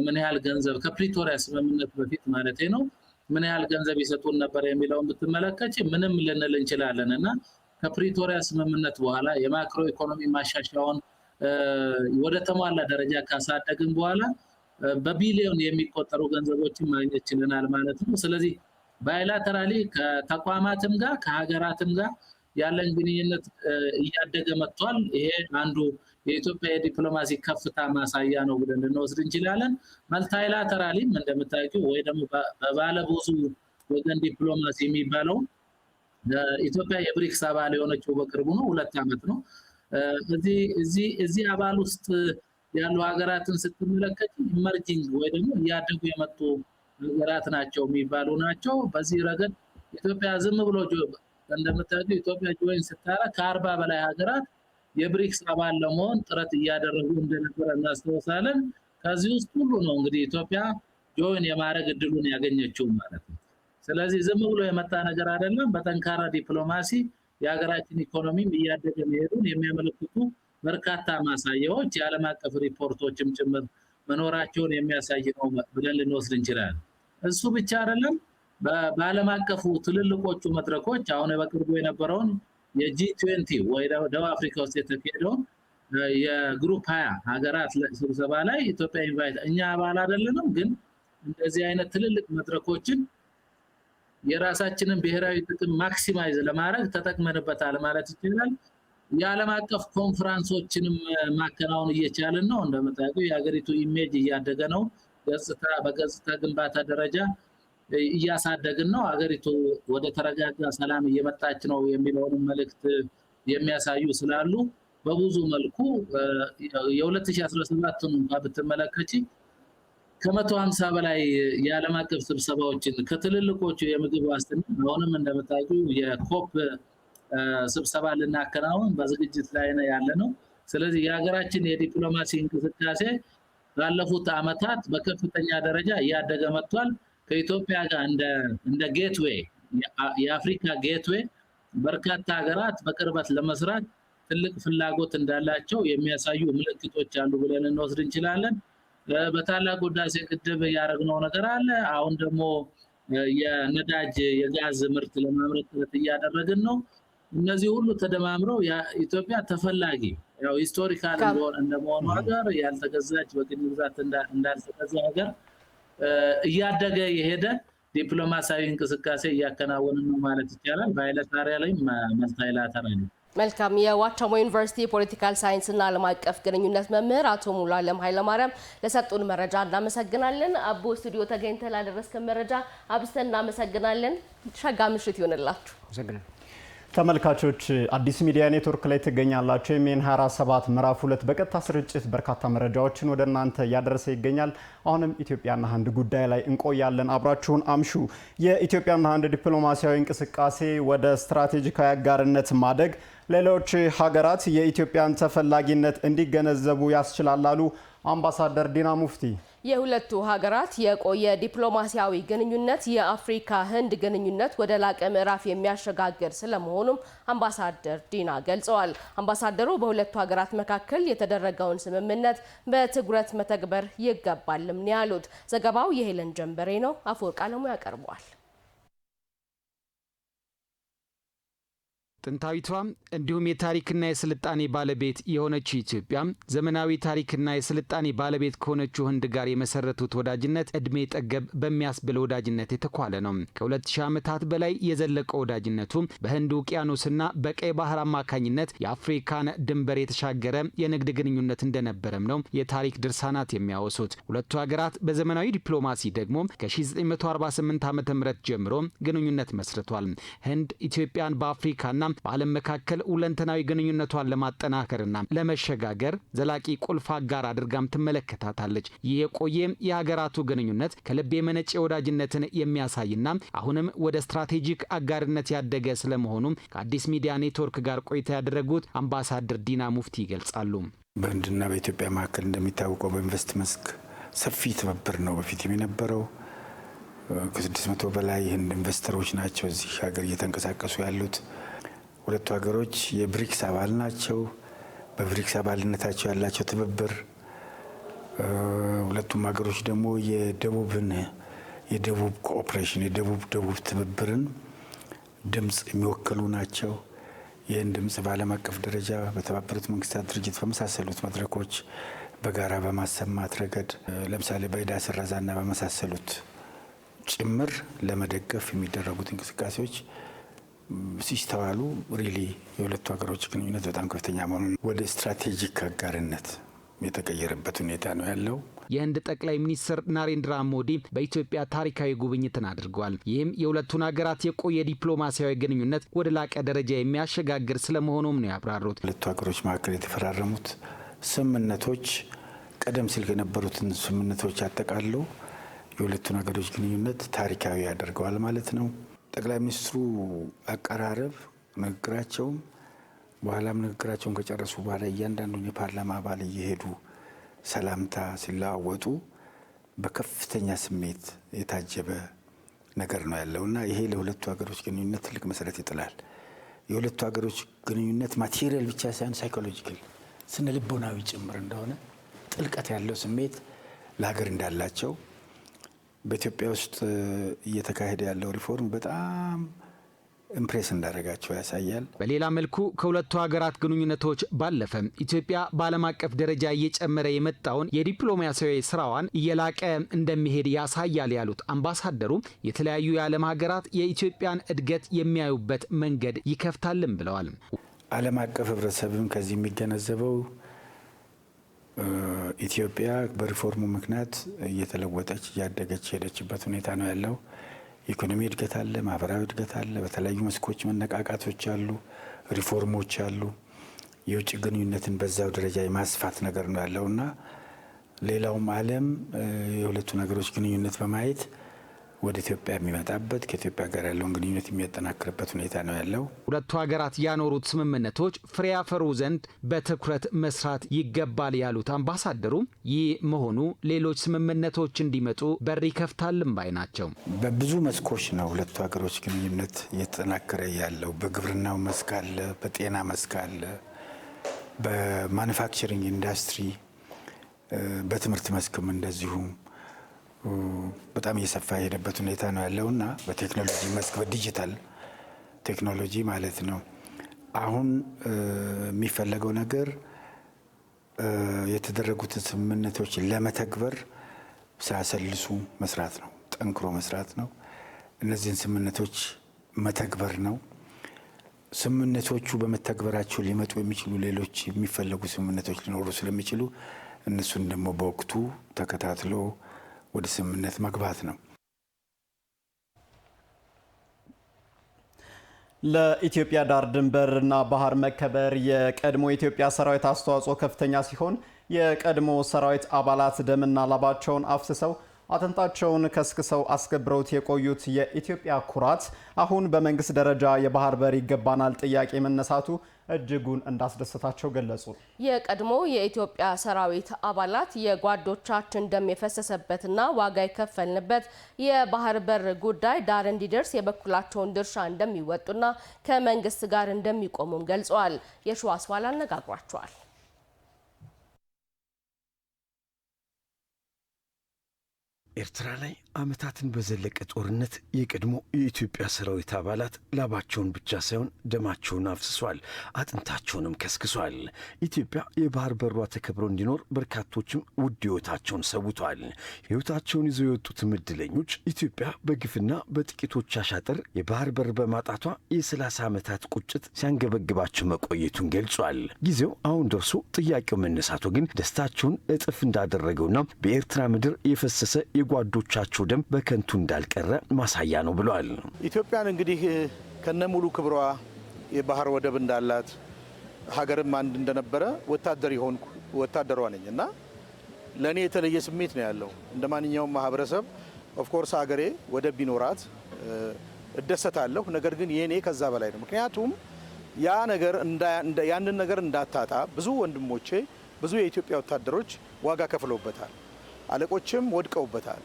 ምን ያህል ገንዘብ ከፕሪቶሪያ ስምምነት በፊት ማለት ነው ምን ያህል ገንዘብ ይሰጡን ነበር የሚለውን ብትመለከች ምንም ልንል እንችላለን እና ከፕሪቶሪያ ስምምነት በኋላ የማክሮ ኢኮኖሚ ማሻሻያውን ወደ ተሟላ ደረጃ ካሳደግን በኋላ በቢሊዮን የሚቆጠሩ ገንዘቦችን ማግኘት ችለናል ማለት ነው። ስለዚህ ባይላተራሊ ከተቋማትም ጋር ከሀገራትም ጋር ያለን ግንኙነት እያደገ መጥቷል። ይሄ አንዱ የኢትዮጵያ የዲፕሎማሲ ከፍታ ማሳያ ነው ብለን ልንወስድ እንችላለን። መልታይላተራሊም እንደምታውቂው ወይ ደግሞ በባለብዙ ወገን ዲፕሎማሲ የሚባለው ኢትዮጵያ የብሪክስ አባል የሆነችው በቅርቡ ነው፣ 2 ዓመት ነው። እዚህ አባል ውስጥ ያሉ ሀገራትን ስትመለከት ኢመርጂንግ ወይ ደግሞ እያደጉ የመጡ ሀገራት ናቸው የሚባሉ ናቸው። በዚህ ረገድ ኢትዮጵያ ዝም ብሎ እንደምታውቂው ኢትዮጵያ ጆይን ስታረግ ከ40 በላይ ሀገራት የብሪክስ አባል ለመሆን ጥረት እያደረጉ እንደነበረ እናስታውሳለን። ከዚህ ውስጥ ሁሉ ነው እንግዲህ ኢትዮጵያ ጆይን የማድረግ እድሉን ያገኘችው ማለት ነው። ስለዚህ ዝም ብሎ የመጣ ነገር አይደለም። በጠንካራ ዲፕሎማሲ የሀገራችን ኢኮኖሚም እያደገ መሄዱን የሚያመለክቱ በርካታ ማሳያዎች የዓለም አቀፍ ሪፖርቶችም ጭምር መኖራቸውን የሚያሳይ ነው ብለን ልንወስድ እንችላለን። እሱ ብቻ አይደለም። በዓለም አቀፉ ትልልቆቹ መድረኮች አሁን በቅርቡ የነበረውን የጂ20 ወይ ደቡብ አፍሪካ ውስጥ የተካሄደውን የግሩፕ 20 ሀገራት ስብሰባ ላይ ኢትዮጵያ ኢንቫይት እኛ አባል አይደለንም፣ ግን እንደዚህ አይነት ትልልቅ መድረኮችን የራሳችንን ብሔራዊ ጥቅም ማክሲማይዝ ለማድረግ ተጠቅመንበታል ማለት ይችላል። የዓለም አቀፍ ኮንፈረንሶችንም ማከናወን እየቻልን ነው። እንደምታውቁ የሀገሪቱ ኢሜጅ እያደገ ነው። በገጽታ ግንባታ ደረጃ እያሳደግን ነው። ሀገሪቱ ወደ ተረጋጋ ሰላም እየመጣች ነው የሚለውን መልእክት የሚያሳዩ ስላሉ በብዙ መልኩ የ2017ን እንኳን ብትመለከቺ ከ150 በላይ የዓለም አቀፍ ስብሰባዎችን ከትልልቆቹ የምግብ ዋስትና አሁንም እንደምታውቁ የኮፕ ስብሰባ ልናከናውን በዝግጅት ላይ ያለ ነው። ስለዚህ የሀገራችን የዲፕሎማሲ እንቅስቃሴ ባለፉት ዓመታት በከፍተኛ ደረጃ እያደገ መጥቷል። ከኢትዮጵያ ጋር እንደ ጌትዌይ የአፍሪካ ጌትዌይ በርካታ ሀገራት በቅርበት ለመስራት ትልቅ ፍላጎት እንዳላቸው የሚያሳዩ ምልክቶች አሉ ብለን እንወስድ እንችላለን። በታላቁ ህዳሴ ግድብ ያደረግነው ነገር አለ። አሁን ደግሞ የነዳጅ የጋዝ ምርት ለማምረት ጥረት እያደረግን ነው። እነዚህ ሁሉ ተደማምረው ኢትዮጵያ ተፈላጊ ያው ሂስቶሪካል እንደመሆኑ ሀገር ያልተገዛች በቅኝ ግዛት እንዳልተገዛ ሀገር እያደገ የሄደ ዲፕሎማሲያዊ እንቅስቃሴ እያከናወንን ነው ማለት ይቻላል። ባይላተራል ላይ መልታይላተራል። መልካም። የዋቸሞ ዩኒቨርሲቲ ፖለቲካል ሳይንስና ዓለም አቀፍ ግንኙነት መምህር አቶ ሙሉዓለም ኃይለማርያም ለሰጡን መረጃ እናመሰግናለን። አቦ ስቱዲዮ ተገኝተህ ላደረስከን መረጃ አብዝተን እናመሰግናለን። ሸጋ ምሽት ይሆንላችሁ። ተመልካቾች አዲስ ሚዲያ ኔትወርክ ላይ ትገኛላችሁ። የሜን 27 ምዕራፍ 2 በቀጥታ ስርጭት በርካታ መረጃዎችን ወደ እናንተ እያደረሰ ይገኛል። አሁንም ኢትዮጵያና ህንድ ጉዳይ ላይ እንቆያለን። አብራችሁን አምሹ። የኢትዮጵያና ህንድ ዲፕሎማሲያዊ እንቅስቃሴ ወደ ስትራቴጂካዊ አጋርነት ማደግ ሌሎች ሀገራት የኢትዮጵያን ተፈላጊነት እንዲገነዘቡ ያስችላል አሉ አምባሳደር ዲና ሙፍቲ። የሁለቱ ሀገራት የቆየ ዲፕሎማሲያዊ ግንኙነት የአፍሪካ ህንድ ግንኙነት ወደ ላቀ ምዕራፍ የሚያሸጋግር ስለመሆኑም አምባሳደር ዲና ገልጸዋል። አምባሳደሩ በሁለቱ ሀገራት መካከል የተደረገውን ስምምነት በትኩረት መተግበር ይገባልም ነው ያሉት። ዘገባው የሄለን ጀንበሬ ነው። አፈወርቅ አለሙ ያቀርበዋል። ጥንታዊቷ እንዲሁም የታሪክና የስልጣኔ ባለቤት የሆነችው ኢትዮጵያ ዘመናዊ ታሪክና የስልጣኔ ባለቤት ከሆነችው ህንድ ጋር የመሰረቱት ወዳጅነት እድሜ ጠገብ በሚያስብል ወዳጅነት የተኳለ ነው። ከ2000 ዓመታት በላይ የዘለቀው ወዳጅነቱ በህንድ ውቅያኖስና በቀይ ባህር አማካኝነት የአፍሪካን ድንበር የተሻገረ የንግድ ግንኙነት እንደነበረም ነው የታሪክ ድርሳናት የሚያወሱት። ሁለቱ ሀገራት በዘመናዊ ዲፕሎማሲ ደግሞ ከ1948 ዓ.ም ጀምሮ ግንኙነት መስርቷል። ህንድ ኢትዮጵያን በአፍሪካና በዓለም መካከል ሁለንተናዊ ግንኙነቷን ለማጠናከርና ለመሸጋገር ዘላቂ ቁልፍ አጋር አድርጋም ትመለከታታለች። ይህ የቆየ የሀገራቱ ግንኙነት ከልብ የመነጨ ወዳጅነትን የሚያሳይና አሁንም ወደ ስትራቴጂክ አጋርነት ያደገ ስለመሆኑ ከአዲስ ሚዲያ ኔትወርክ ጋር ቆይታ ያደረጉት አምባሳደር ዲና ሙፍቲ ይገልጻሉ። በህንድና በኢትዮጵያ መካከል እንደሚታወቀው በኢንቨስት መስክ ሰፊ ትብብር ነው በፊት የነበረው። ከ600 በላይ ህንድ ኢንቨስተሮች ናቸው እዚህ ሀገር እየተንቀሳቀሱ ያሉት። ሁለቱ ሀገሮች የብሪክስ አባል ናቸው። በብሪክስ አባልነታቸው ያላቸው ትብብር ሁለቱም ሀገሮች ደግሞ የደቡብ ኮኦፕሬሽን የደቡብ ትብብርን ድምጽ የሚወክሉ ናቸው። ይህን ድምጽ በዓለም አቀፍ ደረጃ በተባበሩት መንግስታት ድርጅት በመሳሰሉት መድረኮች በጋራ በማሰማት ረገድ ለምሳሌ በዕዳ ስረዛና በመሳሰሉት ጭምር ለመደገፍ የሚደረጉት እንቅስቃሴዎች ሲስተዋሉ ሪሊ የሁለቱ ሀገሮች ግንኙነት በጣም ከፍተኛ መሆኑን ወደ ስትራቴጂክ አጋርነት የተቀየረበት ሁኔታ ነው ያለው። የህንድ ጠቅላይ ሚኒስትር ናሬንድራ ሞዲ በኢትዮጵያ ታሪካዊ ጉብኝትን አድርገዋል። ይህም የሁለቱን ሀገራት የቆየ ዲፕሎማሲያዊ ግንኙነት ወደ ላቀ ደረጃ የሚያሸጋግር ስለመሆኑም ነው ያብራሩት። ሁለቱ ሀገሮች መካከል የተፈራረሙት ስምምነቶች ቀደም ሲል የነበሩትን ስምምነቶች አጠቃለው የሁለቱን ሀገሮች ግንኙነት ታሪካዊ ያደርገዋል ማለት ነው። ጠቅላይ ሚኒስትሩ አቀራረብ ንግግራቸውም በኋላም ንግግራቸውን ከጨረሱ በኋላ እያንዳንዱን የፓርላማ አባል እየሄዱ ሰላምታ ሲለዋወጡ በከፍተኛ ስሜት የታጀበ ነገር ነው ያለውና ይሄ ለሁለቱ ሀገሮች ግንኙነት ትልቅ መሰረት ይጥላል። የሁለቱ ሀገሮች ግንኙነት ማቴሪያል ብቻ ሳይሆን ሳይኮሎጂካል ስነ ልቦናዊ ጭምር እንደሆነ ጥልቀት ያለው ስሜት ለሀገር እንዳላቸው በኢትዮጵያ ውስጥ እየተካሄደ ያለው ሪፎርም በጣም ኢምፕሬስ እንዳደረጋቸው ያሳያል። በሌላ መልኩ ከሁለቱ ሀገራት ግንኙነቶች ባለፈ ኢትዮጵያ በዓለም አቀፍ ደረጃ እየጨመረ የመጣውን የዲፕሎማሲያዊ ስራዋን እየላቀ እንደሚሄድ ያሳያል ያሉት አምባሳደሩ የተለያዩ የዓለም ሀገራት የኢትዮጵያን እድገት የሚያዩበት መንገድ ይከፍታልም ብለዋል። ዓለም አቀፍ ህብረተሰብም ከዚህ የሚገነዘበው ኢትዮጵያ በሪፎርሙ ምክንያት እየተለወጠች እያደገች ሄደችበት ሁኔታ ነው ያለው። ኢኮኖሚ እድገት አለ፣ ማህበራዊ እድገት አለ፣ በተለያዩ መስኮች መነቃቃቶች አሉ፣ ሪፎርሞች አሉ። የውጭ ግንኙነትን በዛው ደረጃ የማስፋት ነገር ነው ያለውና ሌላውም ዓለም የሁለቱ ነገሮች ግንኙነት በማየት ወደ ኢትዮጵያ የሚመጣበት ከኢትዮጵያ ጋር ያለውን ግንኙነት የሚያጠናክርበት ሁኔታ ነው ያለው። ሁለቱ ሀገራት ያኖሩት ስምምነቶች ፍሬ ያፈሩ ዘንድ በትኩረት መስራት ይገባል ያሉት አምባሳደሩ ይህ መሆኑ ሌሎች ስምምነቶች እንዲመጡ በር ይከፍታልም ባይ ናቸው። በብዙ መስኮች ነው ሁለቱ ሀገሮች ግንኙነት እየተጠናከረ ያለው። በግብርናው መስክ አለ፣ በጤና መስክ አለ፣ በማኑፋክቸሪንግ ኢንዱስትሪ፣ በትምህርት መስክም እንደዚሁ በጣም እየሰፋ የሄደበት ሁኔታ ነው ያለውና በቴክኖሎጂ መስክ በዲጂታል ቴክኖሎጂ ማለት ነው። አሁን የሚፈለገው ነገር የተደረጉትን ስምምነቶች ለመተግበር ሳያሰልሱ መስራት ነው፣ ጠንክሮ መስራት ነው። እነዚህን ስምምነቶች መተግበር ነው። ስምምነቶቹ በመተግበራቸው ሊመጡ የሚችሉ ሌሎች የሚፈለጉ ስምምነቶች ሊኖሩ ስለሚችሉ እነሱን ደግሞ በወቅቱ ተከታትሎ ወደ ስምምነት መግባት ነው። ለኢትዮጵያ ዳር ድንበርና ባህር መከበር የቀድሞ የኢትዮጵያ ሰራዊት አስተዋጽኦ ከፍተኛ ሲሆን የቀድሞ ሰራዊት አባላት ደምና ላባቸውን አፍስሰው አጥንታቸውን ከስክሰው አስገብረውት የቆዩት የኢትዮጵያ ኩራት አሁን በመንግስት ደረጃ የባህር በር ይገባናል ጥያቄ መነሳቱ እጅጉን እንዳስደሰታቸው ገለጹ። የቀድሞ የኢትዮጵያ ሰራዊት አባላት የጓዶቻችን ደም የፈሰሰበትና ዋጋ የከፈልንበት የባህር በር ጉዳይ ዳር እንዲደርስ የበኩላቸውን ድርሻ እንደሚወጡና ከመንግስት ጋር እንደሚቆሙም ገልጸዋል። የሸዋስ ዋላ አነጋግሯቸዋል። ኤርትራ ላይ ዓመታትን በዘለቀ ጦርነት የቀድሞ የኢትዮጵያ ሰራዊት አባላት ላባቸውን ብቻ ሳይሆን ደማቸውን አፍስሷል፣ አጥንታቸውንም ከስክሷል። ኢትዮጵያ የባህር በሯ ተከብሮ እንዲኖር በርካቶችም ውድ ሕይወታቸውን ሰውቷል። ሕይወታቸውን ይዘው የወጡት ዕድለኞች ኢትዮጵያ በግፍና በጥቂቶች አሻጥር የባህር በር በማጣቷ የ30 ዓመታት ቁጭት ሲያንገበግባቸው መቆየቱን ገልጿል። ጊዜው አሁን ደርሶ ጥያቄው መነሳቱ ግን ደስታቸውን እጥፍ እንዳደረገውና በኤርትራ ምድር የፈሰሰ የጓዶቻቸው ደም በከንቱ እንዳልቀረ ማሳያ ነው ብሏል። ኢትዮጵያን እንግዲህ ከነሙሉ ክብሯ የባህር ወደብ እንዳላት ሀገርም አንድ እንደነበረ ወታደሯ ነኝና ለኔ የተለየ ስሜት ነው ያለው። እንደ ማንኛውም ማህበረሰብ ኦፍ ኮርስ ሀገሬ ወደብ ቢኖራት እደሰታለሁ። ነገር ግን የኔ ከዛ በላይ ነው። ምክንያቱም ያንን ነገር እንዳታጣ ብዙ ወንድሞቼ፣ ብዙ የኢትዮጵያ ወታደሮች ዋጋ ከፍለውበታል። አለቆችም ወድቀውበታል።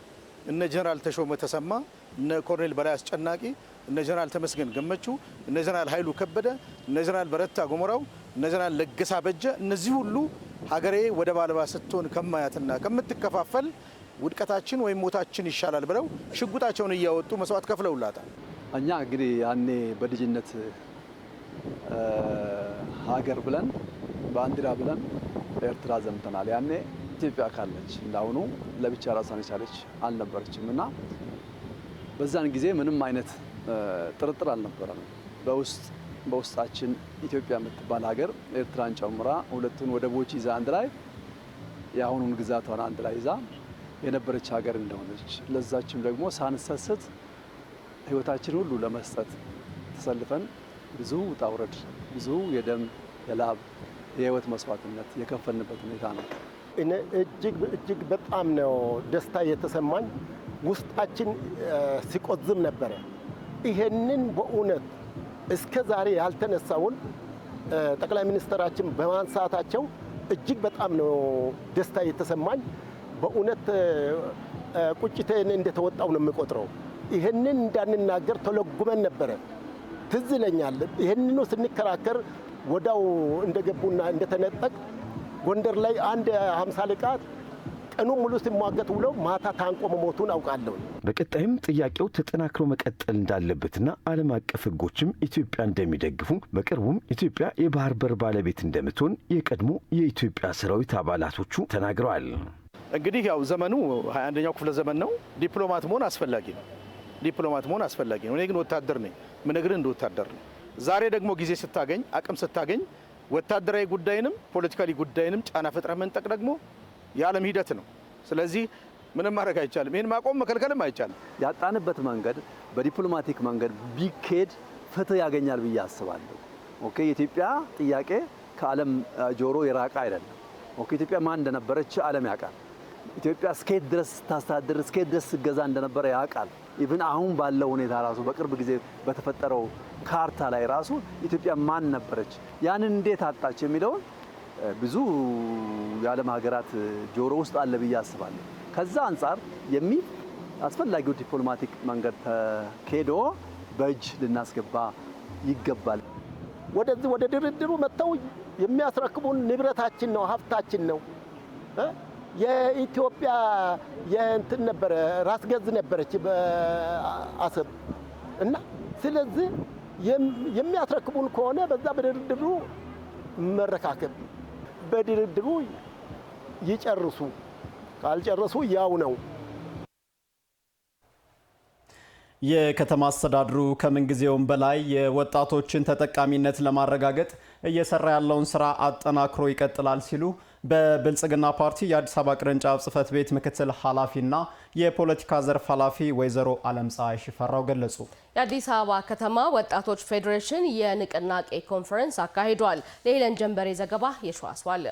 እነ ጀነራል ተሾመ ተሰማ፣ እነ ኮሎኔል በላይ አስጨናቂ፣ እነ ጀነራል ተመስገን ገመቹ፣ እነ ጀነራል ኃይሉ ከበደ፣ እነ ጀነራል በረታ ጎሞራው፣ እነ ጀነራል ለገሳ በጀ፣ እነዚህ ሁሉ ሀገሬ ወደብ አልባ ስትሆን ከማያትና ከምትከፋፈል ውድቀታችን ወይም ሞታችን ይሻላል ብለው ሽጉጣቸውን እያወጡ መስዋዕት ከፍለውላታል። እኛ እንግዲህ ያኔ በልጅነት ሀገር ብለን ባንዲራ ብለን ኤርትራ ዘምተናል። ያኔ ኢትዮጵያ ካለች እንዳሁኑ ለብቻ ራሷን የቻለች አልነበረችም እና በዛን ጊዜ ምንም አይነት ጥርጥር አልነበረም። በውስጣችን ኢትዮጵያ የምትባል ሀገር ኤርትራን ጨምራ ሁለቱን ወደቦች ይዛ አንድ ላይ የአሁኑን ግዛቷን አንድ ላይ ይዛ የነበረች ሀገር እንደሆነች ለዛችም ደግሞ ሳንሰስት ሕይወታችን ሁሉ ለመስጠት ተሰልፈን ብዙ ውጣ ውረድ፣ ብዙ የደም የላብ የህይወት መስዋዕትነት የከፈልንበት ሁኔታ ነው። እኔ እጅግ በጣም ነው ደስታ የተሰማኝ። ውስጣችን ሲቆዝም ነበረ። ይሄንን በእውነት እስከ ዛሬ ያልተነሳውን ጠቅላይ ሚኒስትራችን በማንሳታቸው እጅግ በጣም ነው ደስታ የተሰማኝ። በእውነት ቁጭቴን እንደተወጣው ነው የምቆጥረው። ይሄንን እንዳንናገር ተለጉመን ነበረ። ትዝ ይለኛል። ይሄንኑ ስንከራከር ወዳው እንደገቡና እንደተነጠቅ ጎንደር ላይ አንድ 50 ልቃት ቀኑ ሙሉ ሲሟገት ውለው ማታ ታንቆ መሞቱን አውቃለሁ። በቀጣይም ጥያቄው ተጠናክሮ መቀጠል እንዳለበትና ዓለም አቀፍ ሕጎችም ኢትዮጵያ እንደሚደግፉ በቅርቡም ኢትዮጵያ የባህር በር ባለቤት እንደምትሆን የቀድሞ የኢትዮጵያ ሰራዊት አባላቶቹ ተናግረዋል። እንግዲህ ያው ዘመኑ 21ኛው ክፍለ ዘመን ነው። ዲፕሎማት መሆን አስፈላጊ ነው። እኔ ግን ወታደር ነኝ። ምነግርህ እንደ ወታደር ነው። ዛሬ ደግሞ ጊዜ ስታገኝ አቅም ስታገኝ ወታደራዊ ጉዳይንም ፖለቲካሊ ጉዳይንም ጫና ፈጥረህ መንጠቅ ደግሞ የዓለም ሂደት ነው። ስለዚህ ምንም ማድረግ አይቻልም። ይህን ማቆም መከልከልም አይቻልም። ያጣንበት መንገድ በዲፕሎማቲክ መንገድ ቢኬድ ፍትህ ያገኛል ብዬ አስባለሁ። ኦኬ የኢትዮጵያ ጥያቄ ከዓለም ጆሮ የራቀ አይደለም። ኦኬ ኢትዮጵያ ማን እንደነበረች ዓለም ያውቃል። ኢትዮጵያ እስከየት ድረስ ታስተዳድር እስከየት ድረስ ገዛ እንደነበረ ያውቃል። ኢቭን አሁን ባለው ሁኔታ ራሱ በቅርብ ጊዜ በተፈጠረው ካርታ ላይ ራሱ ኢትዮጵያ ማን ነበረች፣ ያንን እንዴት አጣች የሚለውን ብዙ የዓለም ሀገራት ጆሮ ውስጥ አለ ብዬ አስባለሁ። ከዛ አንጻር አስፈላጊው ዲፕሎማቲክ መንገድ ተኬዶ በእጅ ልናስገባ ይገባል። ወደዚህ ወደ ድርድሩ መጥተው የሚያስረክቡን ንብረታችን ነው፣ ሀብታችን ነው። የኢትዮጵያ የእንትን ነበረ ራስ ገዝ ነበረች በአሰብ እና ስለዚህ የሚያስረክቡን ከሆነ በዛ በድርድሩ መረካከብ፣ በድርድሩ ይጨርሱ፣ ካልጨረሱ ያው ነው። የከተማ አስተዳደሩ ከምንጊዜውም በላይ የወጣቶችን ተጠቃሚነት ለማረጋገጥ እየሰራ ያለውን ስራ አጠናክሮ ይቀጥላል ሲሉ በብልጽግና ፓርቲ የአዲስ አበባ ቅርንጫፍ ጽህፈት ቤት ምክትል ኃላፊና የፖለቲካ ዘርፍ ኃላፊ ወይዘሮ አለምፀሐይ ሽፈራው ገለጹ። የአዲስ አበባ ከተማ ወጣቶች ፌዴሬሽን የንቅናቄ ኮንፈረንስ አካሂዷል። ሌለን ጀንበሬ ዘገባ የሸዋስ ዋለ።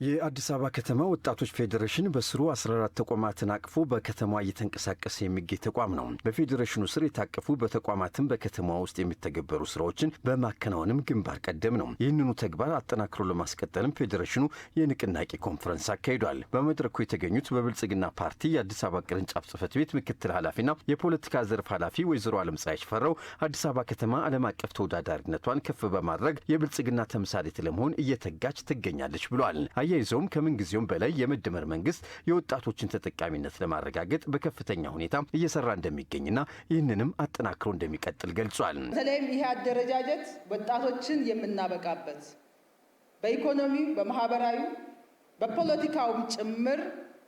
የአዲስ አበባ ከተማ ወጣቶች ፌዴሬሽን በስሩ 14 ተቋማትን አቅፎ በከተማዋ እየተንቀሳቀሰ የሚገኝ ተቋም ነው። በፌዴሬሽኑ ስር የታቀፉ በተቋማትም በከተማዋ ውስጥ የሚተገበሩ ስራዎችን በማከናወንም ግንባር ቀደም ነው። ይህንኑ ተግባር አጠናክሮ ለማስቀጠልም ፌዴሬሽኑ የንቅናቄ ኮንፈረንስ አካሂዷል። በመድረኩ የተገኙት በብልጽግና ፓርቲ የአዲስ አበባ ቅርንጫፍ ጽህፈት ቤት ምክትል ኃላፊና የፖለቲካ ዘርፍ ኃላፊ ወይዘሮ አለምፀሐይ ሽፈራው አዲስ አበባ ከተማ ዓለም አቀፍ ተወዳዳሪነቷን ከፍ በማድረግ የብልጽግና ተምሳሌት ለመሆን እየተጋች ትገኛለች ብሏል። አያይዘውም ከምንጊዜውም በላይ የመደመር መንግስት የወጣቶችን ተጠቃሚነት ለማረጋገጥ በከፍተኛ ሁኔታ እየሰራ እንደሚገኝና ይህንንም አጠናክሮ እንደሚቀጥል ገልጿል። በተለይም ይሄ አደረጃጀት ወጣቶችን የምናበቃበት በኢኮኖሚው፣ በማህበራዊ፣ በፖለቲካውም ጭምር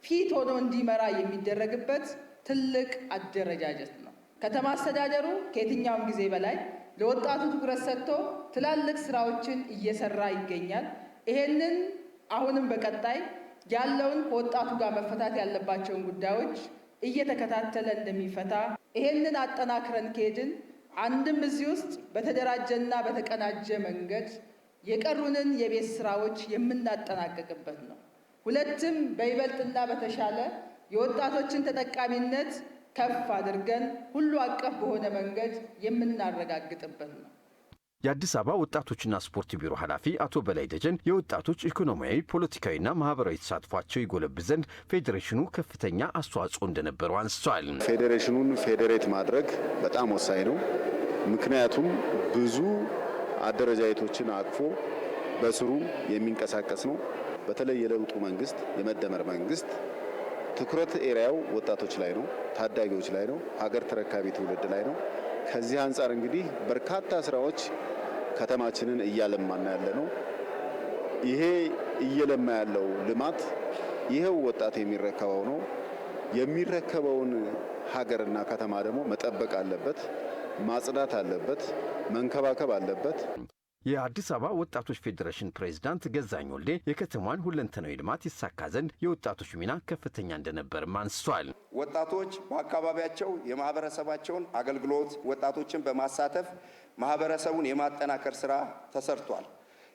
ፊት ሆኖ እንዲመራ የሚደረግበት ትልቅ አደረጃጀት ነው። ከተማ አስተዳደሩ ከየትኛውም ጊዜ በላይ ለወጣቱ ትኩረት ሰጥቶ ትላልቅ ስራዎችን እየሰራ ይገኛል። ይሄንን አሁንም በቀጣይ ያለውን ከወጣቱ ጋር መፈታት ያለባቸውን ጉዳዮች እየተከታተለ እንደሚፈታ ይሄንን አጠናክረን ከሄድን አንድም እዚህ ውስጥ በተደራጀና በተቀናጀ መንገድ የቀሩንን የቤት ስራዎች የምናጠናቅቅበት ነው። ሁለትም በይበልጥና በተሻለ የወጣቶችን ተጠቃሚነት ከፍ አድርገን ሁሉ አቀፍ በሆነ መንገድ የምናረጋግጥበት ነው። የአዲስ አበባ ወጣቶችና ስፖርት ቢሮ ኃላፊ አቶ በላይ ደጀን የወጣቶች ኢኮኖሚያዊ፣ ፖለቲካዊና ማህበራዊ ተሳትፏቸው ይጎለብት ዘንድ ፌዴሬሽኑ ከፍተኛ አስተዋጽኦ እንደነበረው አንስተዋል። ፌዴሬሽኑን ፌዴሬት ማድረግ በጣም ወሳኝ ነው። ምክንያቱም ብዙ አደረጃጀቶችን አቅፎ በስሩ የሚንቀሳቀስ ነው። በተለይ የለውጡ መንግስት የመደመር መንግስት ትኩረት ኤሪያው ወጣቶች ላይ ነው፣ ታዳጊዎች ላይ ነው፣ ሀገር ተረካቢ ትውልድ ላይ ነው። ከዚህ አንጻር እንግዲህ በርካታ ስራዎች ከተማችንን እያለማና ያለ ነው። ይሄ እየለማ ያለው ልማት ይሄው ወጣት የሚረከበው ነው። የሚረከበውን ሀገርና ከተማ ደግሞ መጠበቅ አለበት፣ ማጽዳት አለበት፣ መንከባከብ አለበት። የአዲስ አበባ ወጣቶች ፌዴሬሽን ፕሬዝዳንት ገዛኝ ወልዴ የከተማዋን ሁለንተናዊ ልማት ይሳካ ዘንድ የወጣቶች ሚና ከፍተኛ እንደነበርም አንስቷል። ወጣቶች በአካባቢያቸው የማህበረሰባቸውን አገልግሎት ወጣቶችን በማሳተፍ ማህበረሰቡን የማጠናከር ስራ ተሰርቷል።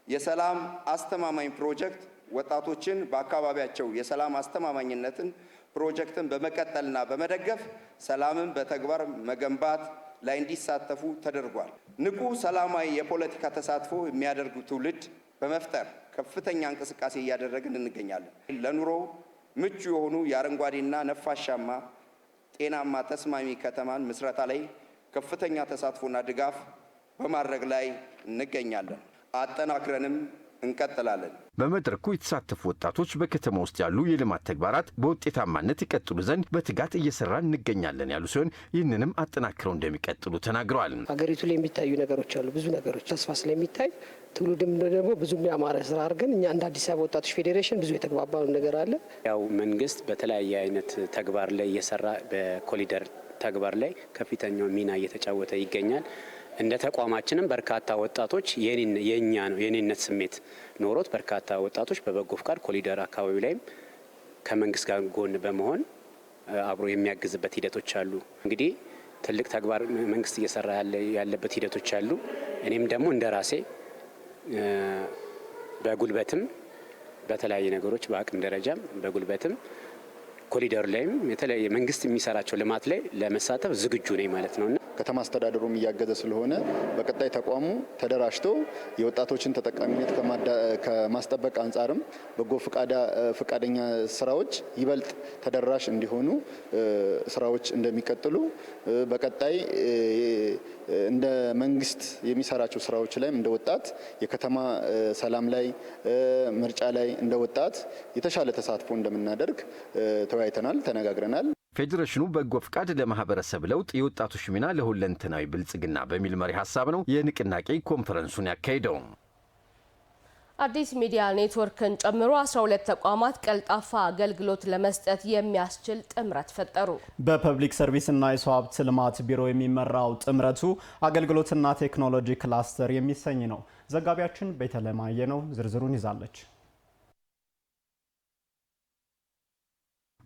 የሰላም አስተማማኝ ፕሮጀክት ወጣቶችን በአካባቢያቸው የሰላም አስተማማኝነትን ፕሮጀክትን በመቀጠልና በመደገፍ ሰላምን በተግባር መገንባት ላይ እንዲሳተፉ ተደርጓል። ንቁ ሰላማዊ የፖለቲካ ተሳትፎ የሚያደርጉ ትውልድ በመፍጠር ከፍተኛ እንቅስቃሴ እያደረግን እንገኛለን። ለኑሮ ምቹ የሆኑ የአረንጓዴና ነፋሻማ ጤናማ ተስማሚ ከተማን ምስረታ ላይ ከፍተኛ ተሳትፎና ድጋፍ በማድረግ ላይ እንገኛለን። አጠናክረንም እንቀጥላለን። በመድረኩ የተሳተፉ ወጣቶች በከተማ ውስጥ ያሉ የልማት ተግባራት በውጤታማነት ይቀጥሉ ዘንድ በትጋት እየሰራን እንገኛለን ያሉ ሲሆን ይህንንም አጠናክረው እንደሚቀጥሉ ተናግረዋል። ሀገሪቱ ላይ የሚታዩ ነገሮች አሉ። ብዙ ነገሮች ተስፋ ስለሚታይ ትውልድም ደግሞ ብዙ የሚያማረ ስራ አድርገን እኛ እንደ አዲስ አበባ ወጣቶች ፌዴሬሽን ብዙ የተግባባነው ነገር አለ። ያው መንግስት በተለያየ አይነት ተግባር ላይ እየሰራ በኮሪደር ተግባር ላይ ከፍተኛው ሚና እየተጫወተ ይገኛል። እንደ ተቋማችንም በርካታ ወጣቶች የኛ ነው የኔነት ስሜት ኖሮት በርካታ ወጣቶች በበጎ ፍቃድ ኮሪደር አካባቢ ላይም ከመንግስት ጋር ጎን በመሆን አብሮ የሚያግዝበት ሂደቶች አሉ። እንግዲህ ትልቅ ተግባር መንግስት እየሰራ ያለበት ሂደቶች አሉ። እኔም ደግሞ እንደራሴ በጉልበትም በተለያየ ነገሮች በአቅም ደረጃም በጉልበትም ኮሪደር ላይም የተለያየ መንግስት የሚሰራቸው ልማት ላይ ለመሳተፍ ዝግጁ ነኝ ማለት ነውና ከተማ አስተዳደሩም እያገዘ ስለሆነ በቀጣይ ተቋሙ ተደራጅቶ የወጣቶችን ተጠቃሚነት ከማስጠበቅ አንጻርም በጎ ፈቃደኛ ስራዎች ይበልጥ ተደራሽ እንዲሆኑ ስራዎች እንደሚቀጥሉ በቀጣይ እንደ መንግስት የሚሰራቸው ስራዎች ላይ እንደ ወጣት የከተማ ሰላም ላይ ምርጫ ላይ እንደ ወጣት የተሻለ ተሳትፎ እንደምናደርግ ተወያይተናል፣ ተነጋግረናል። ፌዴሬሽኑ በጎ ፍቃድ ለማህበረሰብ ለውጥ የወጣቶች ሚና ለሁለንተናዊ ብልጽግና በሚል መሪ ሀሳብ ነው የንቅናቄ ኮንፈረንሱን ያካሄደው። አዲስ ሚዲያ ኔትወርክን ጨምሮ 12 ተቋማት ቀልጣፋ አገልግሎት ለመስጠት የሚያስችል ጥምረት ፈጠሩ። በፐብሊክ ሰርቪስና የሰው ሀብት ልማት ቢሮ የሚመራው ጥምረቱ አገልግሎትና ቴክኖሎጂ ክላስተር የሚሰኝ ነው። ዘጋቢያችን ቤተልሔም አየነው ዝርዝሩን ይዛለች።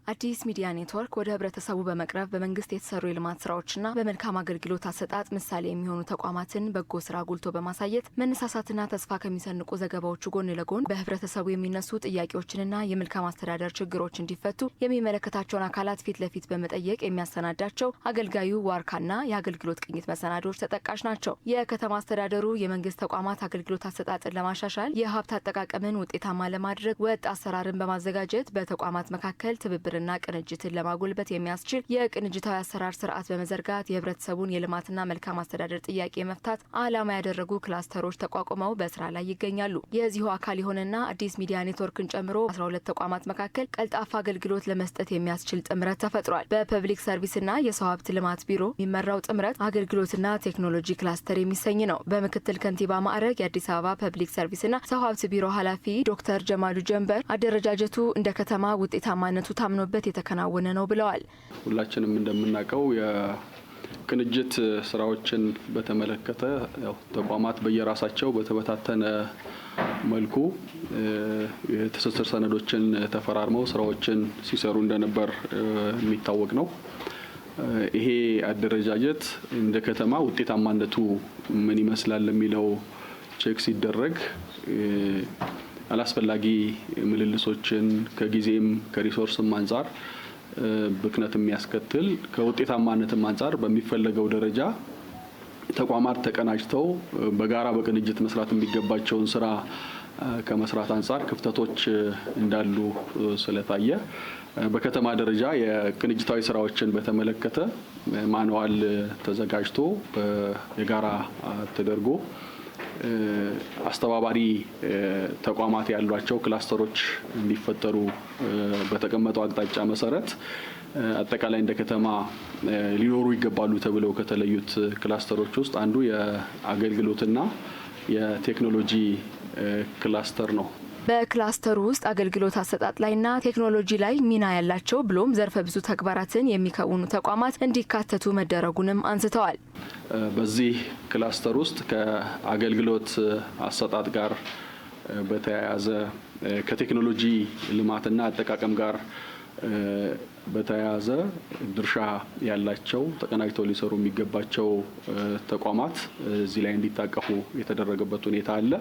አዲስ ሚዲያ ኔትወርክ ወደ ህብረተሰቡ በመቅረብ በመንግስት የተሰሩ የልማት ስራዎችና በመልካም አገልግሎት አሰጣጥ ምሳሌ የሚሆኑ ተቋማትን በጎ ስራ ጉልቶ በማሳየት መነሳሳትና ተስፋ ከሚሰንቁ ዘገባዎቹ ጎን ለጎን በህብረተሰቡ የሚነሱ ጥያቄዎችንና የመልካም አስተዳደር ችግሮች እንዲፈቱ የሚመለከታቸውን አካላት ፊት ለፊት በመጠየቅ የሚያሰናዳቸው አገልጋዩ ዋርካና የአገልግሎት ቅኝት መሰናዶዎች ተጠቃሽ ናቸው። የከተማ አስተዳደሩ የመንግስት ተቋማት አገልግሎት አሰጣጥን ለማሻሻል የሀብት አጠቃቀምን ውጤታማ ለማድረግ ወጥ አሰራርን በማዘጋጀት በተቋማት መካከል ትብብር ና ቅንጅትን ለማጎልበት የሚያስችል የቅንጅታዊ አሰራር ስርዓት በመዘርጋት የህብረተሰቡን የልማትና መልካም አስተዳደር ጥያቄ መፍታት ዓላማ ያደረጉ ክላስተሮች ተቋቁመው በስራ ላይ ይገኛሉ። የዚሁ አካል የሆነና አዲስ ሚዲያ ኔትወርክን ጨምሮ 12 ተቋማት መካከል ቀልጣፋ አገልግሎት ለመስጠት የሚያስችል ጥምረት ተፈጥሯል። በፐብሊክ ሰርቪስና የሰው ሀብት ልማት ቢሮ የሚመራው ጥምረት አገልግሎትና ቴክኖሎጂ ክላስተር የሚሰኝ ነው። በምክትል ከንቲባ ማዕረግ የአዲስ አበባ ፐብሊክ ሰርቪስና ሰው ሀብት ቢሮ ኃላፊ ዶክተር ጀማሉ ጀንበር አደረጃጀቱ እንደ ከተማ ውጤታማነቱ ታምኖ በት የተከናወነ ነው ብለዋል። ሁላችንም እንደምናውቀው የቅንጅት ስራዎችን በተመለከተ ተቋማት በየራሳቸው በተበታተነ መልኩ የትስስር ሰነዶችን ተፈራርመው ስራዎችን ሲሰሩ እንደነበር የሚታወቅ ነው። ይሄ አደረጃጀት እንደ ከተማ ውጤታማነቱ ምን ይመስላል የሚለው ቼክ ሲደረግ አላስፈላጊ ምልልሶችን ከጊዜም ከሪሶርስም አንጻር ብክነት የሚያስከትል ከውጤታማነትም አንጻር በሚፈለገው ደረጃ ተቋማት ተቀናጅተው በጋራ በቅንጅት መስራት የሚገባቸውን ስራ ከመስራት አንጻር ክፍተቶች እንዳሉ ስለታየ በከተማ ደረጃ የቅንጅታዊ ስራዎችን በተመለከተ ማንዋል ተዘጋጅቶ የጋራ ተደርጎ አስተባባሪ ተቋማት ያሏቸው ክላስተሮች እንዲፈጠሩ በተቀመጠው አቅጣጫ መሰረት አጠቃላይ እንደ ከተማ ሊኖሩ ይገባሉ ተብለው ከተለዩት ክላስተሮች ውስጥ አንዱ የአገልግሎትና የቴክኖሎጂ ክላስተር ነው። በክላስተሩ ውስጥ አገልግሎት አሰጣጥ ላይና ቴክኖሎጂ ላይ ሚና ያላቸው ብሎም ዘርፈ ብዙ ተግባራትን የሚከውኑ ተቋማት እንዲካተቱ መደረጉንም አንስተዋል። በዚህ ክላስተር ውስጥ ከአገልግሎት አሰጣጥ ጋር በተያያዘ ከቴክኖሎጂ ልማትና አጠቃቀም ጋር በተያያዘ ድርሻ ያላቸው ተቀናጅተው ሊሰሩ የሚገባቸው ተቋማት እዚህ ላይ እንዲታቀፉ የተደረገበት ሁኔታ አለ።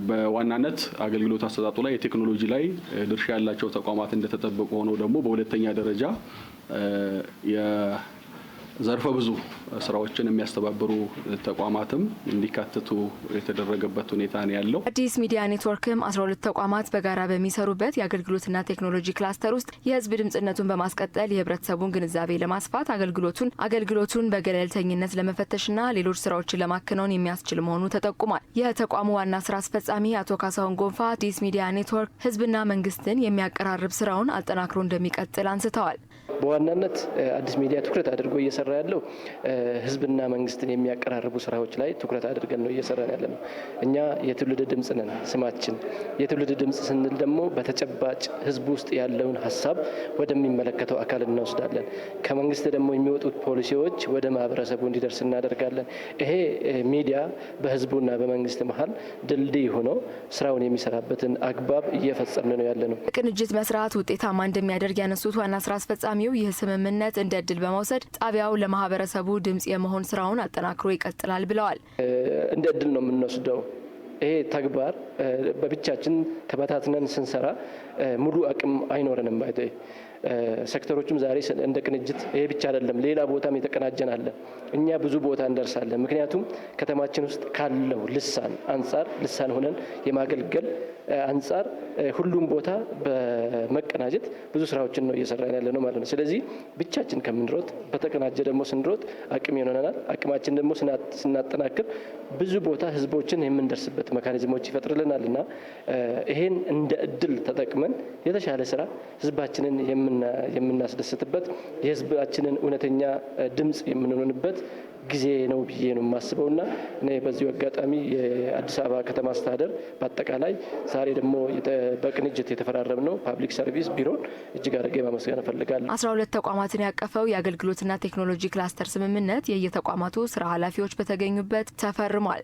በዋናነት አገልግሎት አሰጣጡ ላይ የቴክኖሎጂ ላይ ድርሻ ያላቸው ተቋማት እንደተጠበቁ ሆነው ደግሞ በሁለተኛ ደረጃ ዘርፈ ብዙ ስራዎችን የሚያስተባብሩ ተቋማትም እንዲካተቱ የተደረገበት ሁኔታ ነው ያለው። አዲስ ሚዲያ ኔትወርክም 12 ተቋማት በጋራ በሚሰሩበት የአገልግሎትና ቴክኖሎጂ ክላስተር ውስጥ የህዝብ ድምጽነቱን በማስቀጠል የህብረተሰቡን ግንዛቤ ለማስፋት አገልግሎቱን በገለልተኝነት ለመፈተሽና ሌሎች ስራዎችን ለማከናወን የሚያስችል መሆኑ ተጠቁሟል። የተቋሙ ዋና ስራ አስፈጻሚ አቶ ካሳሁን ጎንፋ አዲስ ሚዲያ ኔትወርክ ህዝብና መንግስትን የሚያቀራርብ ስራውን አጠናክሮ እንደሚቀጥል አንስተዋል። በዋናነት አዲስ ሚዲያ ትኩረት አድርጎ እየሰራ ያለው ህዝብና መንግስትን የሚያቀራርቡ ስራዎች ላይ ትኩረት አድርገን ነው እየሰራን ያለ ነው። እኛ የትውልድ ድምጽ ነን። ስማችን የትውልድ ድምጽ ስንል ደግሞ በተጨባጭ ህዝብ ውስጥ ያለውን ሀሳብ ወደሚመለከተው አካል እንወስዳለን። ከመንግስት ደግሞ የሚወጡት ፖሊሲዎች ወደ ማህበረሰቡ እንዲደርስ እናደርጋለን። ይሄ ሚዲያ በህዝቡና በመንግስት መሀል ድልድይ ሆኖ ስራውን የሚሰራበትን አግባብ እየፈጸምን ነው ያለ ነው። ቅንጅት መስራት ውጤታማ እንደሚያደርግ ያነሱት ዋና ስራ አስፈጻሚው ይህ ስምምነት እንደ እድል በመውሰድ ጣቢያው ለማህበረሰቡ ድምጽ የመሆን ስራውን አጠናክሮ ይቀጥላል ብለዋል። እንደ እድል ነው የምንወስደው። ይሄ ተግባር በብቻችን ተበታትነን ስንሰራ ሙሉ አቅም አይኖረንም። ሴክተሮችም ዛሬ እንደ ቅንጅት ይሄ ብቻ አይደለም፣ ሌላ ቦታም የተቀናጀን አለ። እኛ ብዙ ቦታ እንደርሳለን። ምክንያቱም ከተማችን ውስጥ ካለው ልሳን አንጻር ልሳን ሆነን የማገልገል አንጻር ሁሉም ቦታ በመቀናጀት ብዙ ስራዎችን ነው እየሰራን ያለ ነው ማለት ነው። ስለዚህ ብቻችን ከምንሮጥ በተቀናጀ ደግሞ ስንሮጥ አቅም ይሆነናል። አቅማችን ደግሞ ስናጠናክር ብዙ ቦታ ህዝቦችን የምንደርስበት ሜካኒዝሞች ይፈጥርልናል እና ይሄን እንደ እድል ተጠቅመን የተሻለ ስራ ህዝባችንን የምናስደስትበት የህዝባችንን እውነተኛ ድምጽ የምንሆንበት ጊዜ ነው ብዬ ነው የማስበውና እኔ በዚሁ አጋጣሚ የአዲስ አበባ ከተማ አስተዳደር በአጠቃላይ ዛሬ ደግሞ በቅንጅት የተፈራረምነው ፓብሊክ ሰርቪስ ቢሮን እጅግ አድርጌ ማመስገን እፈልጋለሁ። 12 ተቋማትን ያቀፈው የአገልግሎትና ቴክኖሎጂ ክላስተር ስምምነት የየተቋማቱ ስራ ኃላፊዎች በተገኙበት ተፈርሟል።